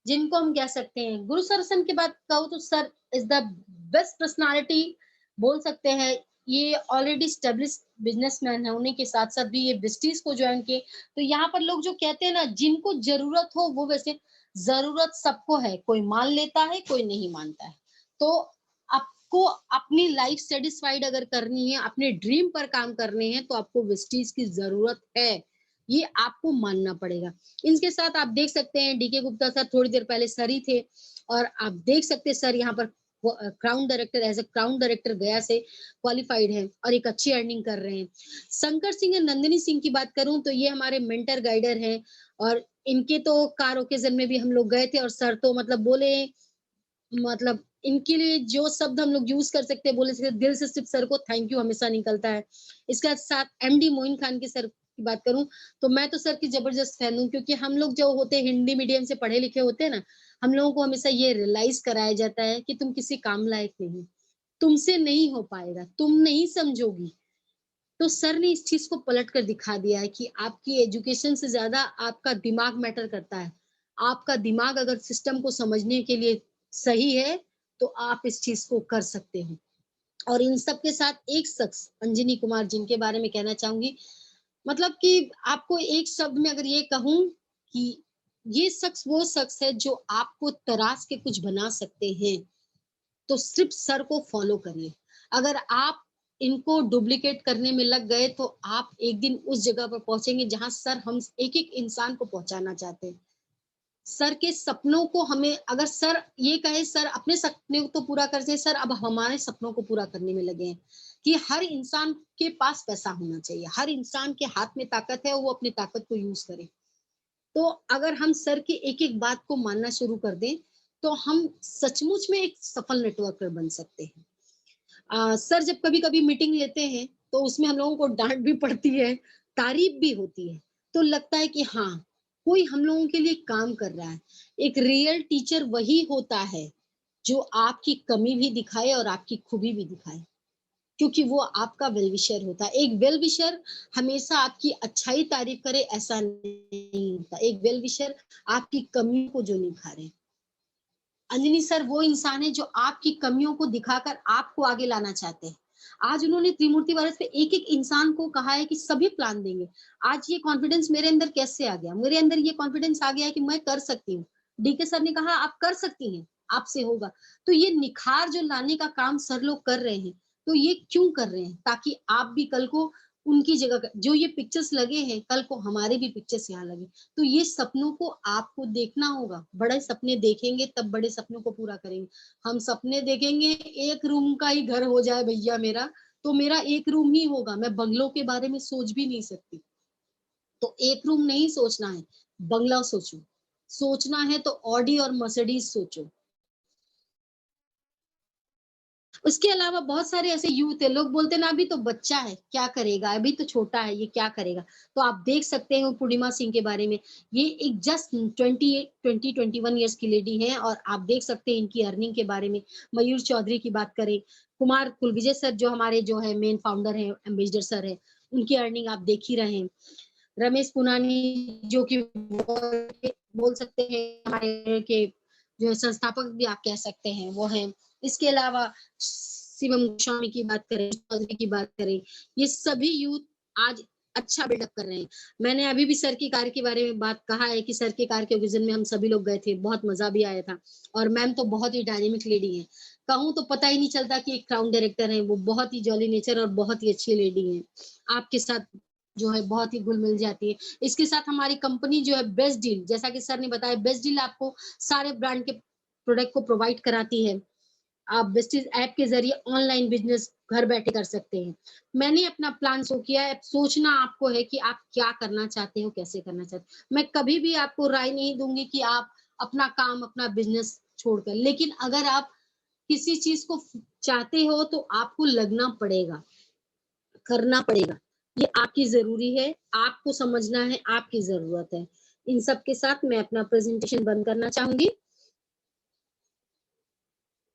जिनको हम कह सकते हैं गुरु सरसन की बात कहूँ तो sir is the best personality बोल सकते हैं। ये ऑलरेडी स्टेब्लिश बिजनेसमैन है, उन्हीं के साथ साथ भी ये बिस्टीज को ज्वाइन किए। तो यहाँ पर लोग जो कहते हैं ना, जिनको जरूरत हो वो, वैसे जरूरत सबको है, कोई मान लेता है कोई नहीं मानता है। तो आपको अपनी लाइफ सेटिस्फाइड अगर करनी है, अपने ड्रीम पर काम करने हैं, तो आपको विस्टीज की जरूरत है, ये आपको मानना पड़ेगा। इनके साथ आप देख सकते हैं डीके गुप्ता सर थोड़ी देर पहले सर ही थे, और आप देख सकते हैं सर यहाँ पर crown director, as a crown director Gaya से क्वालिफाइड है और एक अच्छी अर्निंग कर रहे हैं। शंकर सिंह और नंदिनी सिंह की बात करूं तो ये हमारे मेंटर गाइडर हैं, और इनके तो कार ओकेजन में भी हम लोग गए थे, और सर तो मतलब बोले, मतलब इनके लिए जो शब्द हम लोग यूज कर सकते हैं, बोले से दिल से सिर्फ सर को थैंक यू हमेशा निकलता है। इसके साथ एमडी मोइन खान के सर की बात करूं तो मैं तो सर की जबरदस्त फैन हूँ, क्योंकि हम लोग जो होते हैं हिंदी मीडियम से पढ़े लिखे होते हैं ना, हम लोगों को हमेशा ये रियलाइज कराया जाता है कि तुम किसी काम लायक नहीं, तुमसे नहीं हो पाएगा, तुम नहीं समझोगी। तो सर ने इस चीज को पलट कर दिखा दिया है कि आपकी एजुकेशन से ज्यादा आपका दिमाग मैटर करता है। आपका दिमाग अगर सिस्टम को समझने के लिए सही है, तो आप इस चीज को कर सकते हो। और इन सब के साथ एक शख्स अंजनी कुमार, जिनके बारे में कहना चाहूंगी, मतलब कि आपको एक शब्द में अगर ये कहूं कि ये शख्स वो शख्स है जो आपको तराश के कुछ बना सकते हैं, तो सिर्फ सर को फॉलो करिए। अगर आप इनको डुप्लीकेट करने में लग गए, तो आप एक दिन उस जगह पर पहुंचेंगे जहां सर हम एक एक इंसान को पहुंचाना चाहते हैं। सर के सपनों को हमें, अगर सर ये कहे सर अपने सपने को तो पूरा करते हैं, सर अब हमारे सपनों को पूरा करने में लगे हैं, कि हर इंसान के पास पैसा होना चाहिए, हर इंसान के हाथ में ताकत है, वो अपनी ताकत को यूज करे। तो अगर हम सर की एक एक बात को मानना शुरू कर दें, तो हम सचमुच में एक सफल नेटवर्कर बन सकते हैं। सर जब कभी कभी मीटिंग लेते हैं, तो उसमें हम लोगों को डांट भी पड़ती है, तारीफ भी होती है, तो लगता है कि हाँ, कोई हम लोगों के लिए काम कर रहा है। एक रियल टीचर वही होता है जो आपकी कमी भी दिखाए और आपकी खूबी भी दिखाए, क्योंकि वो आपका वेल विशर होता है। एक वेल विशर हमेशा आपकी अच्छाई तारीफ करे ऐसा नहीं होता, एक वेल विशर आपकी कमियों को जो निखारे। अंजनी सर वो इंसान है जो आपकी कमियों को दिखाकर आपको आगे लाना चाहते हैं। आज उन्होंने त्रिमूर्ति वारस पे एक एक इंसान को कहा है कि सभी प्लान देंगे। आज ये कॉन्फिडेंस मेरे अंदर कैसे आ गया? मेरे अंदर ये कॉन्फिडेंस आ गया है कि मैं कर सकती हूँ। डीके सर ने कहा आप कर सकती हैं, आपसे होगा। तो ये निखार जो लाने का काम सर लोग कर रहे हैं, तो ये क्यों कर रहे हैं? ताकि आप भी कल को उनकी जगह, जो ये पिक्चर्स लगे हैं, कल को हमारे भी पिक्चर्स यहाँ लगे। तो ये सपनों को आपको देखना होगा। बड़े सपने देखेंगे तब बड़े सपनों को पूरा करेंगे। हम सपने देखेंगे एक रूम का ही घर हो जाए भैया मेरा, तो मेरा एक रूम ही होगा, मैं बंगलों के बारे में सोच भी नहीं सकती। तो एक रूम नहीं सोचना है, बंगला सोचो। सोचना है तो ऑडी और मर्सिडीज सोचो। उसके अलावा बहुत सारे ऐसे यूथ है, लोग बोलते हैं ना अभी तो बच्चा है, क्या करेगा, अभी तो छोटा है, ये क्या करेगा। तो आप देख सकते हो पूर्णिमा सिंह के बारे में, ये एक जस्ट 21 ईयर्स की लेडी है, और आप देख सकते हैं इनकी अर्निंग के बारे में। मयूर चौधरी की बात करें, कुमार कुलविजय सर जो हमारे जो है मेन फाउंडर है, एम्बेसडर सर है, उनकी अर्निंग आप देख ही रहे हैं। रमेश पुनानी जो कि बोल सकते हैं हमारे के जो संस्थापक भी आप कह सकते हैं, वो हैं। इसके अलावा शिवम गोस्वामी की बात करें, चौधरी की बात करें, ये सभी यूथ आज अच्छा बिल्डअप कर रहे हैं। मैंने अभी भी सर की कार के बारे में बात कहा है कि सर की कार के ओकेज़न में हम सभी लोग गए थे, बहुत मज़ा भी आया था और मैम तो बहुत ही डायनामिक लेडी हैं। कहूँ तो पता ही नहीं चलता कि एक क्राउन डायरेक्टर हैं, वो बहुत ही जॉली नेचर और बहुत ही अच्छी लेडी हैं। आपके साथ जो है बहुत ही घुल-मिल जाती है। इसके साथ हमारी कंपनी जो है बेस्ट डील, जैसा कि सर ने बताया बेस्ट डील आपको सारे ब्रांड के प्रोडक्ट को प्रोवाइड कराती है। आप वेस्टीज ऐप के ज़रिए ऑनलाइन बिज़नेस घर बैठे कर सकते हैं। मैंने अपना प्लान शो किया है, अब सोचना आपको है कि आप क्या करना चाहते हो, कैसे करना चाहते हो। मैं कभी भी आपको राय नहीं दूँगी कि आप अपना काम, अपना बिज़नेस छोड़कर, लेकिन अगर आप किसी चीज़ को चाहते हो तो आपको लगना पड़ेगा, करना पड़ेगा। ये आपकी ज़रूरी है, आपको समझना है, आपकी ज़रूरत है। इन सब के साथ मैं अपना प्रेज़ेंटेशन बंद करना चाहूँगी।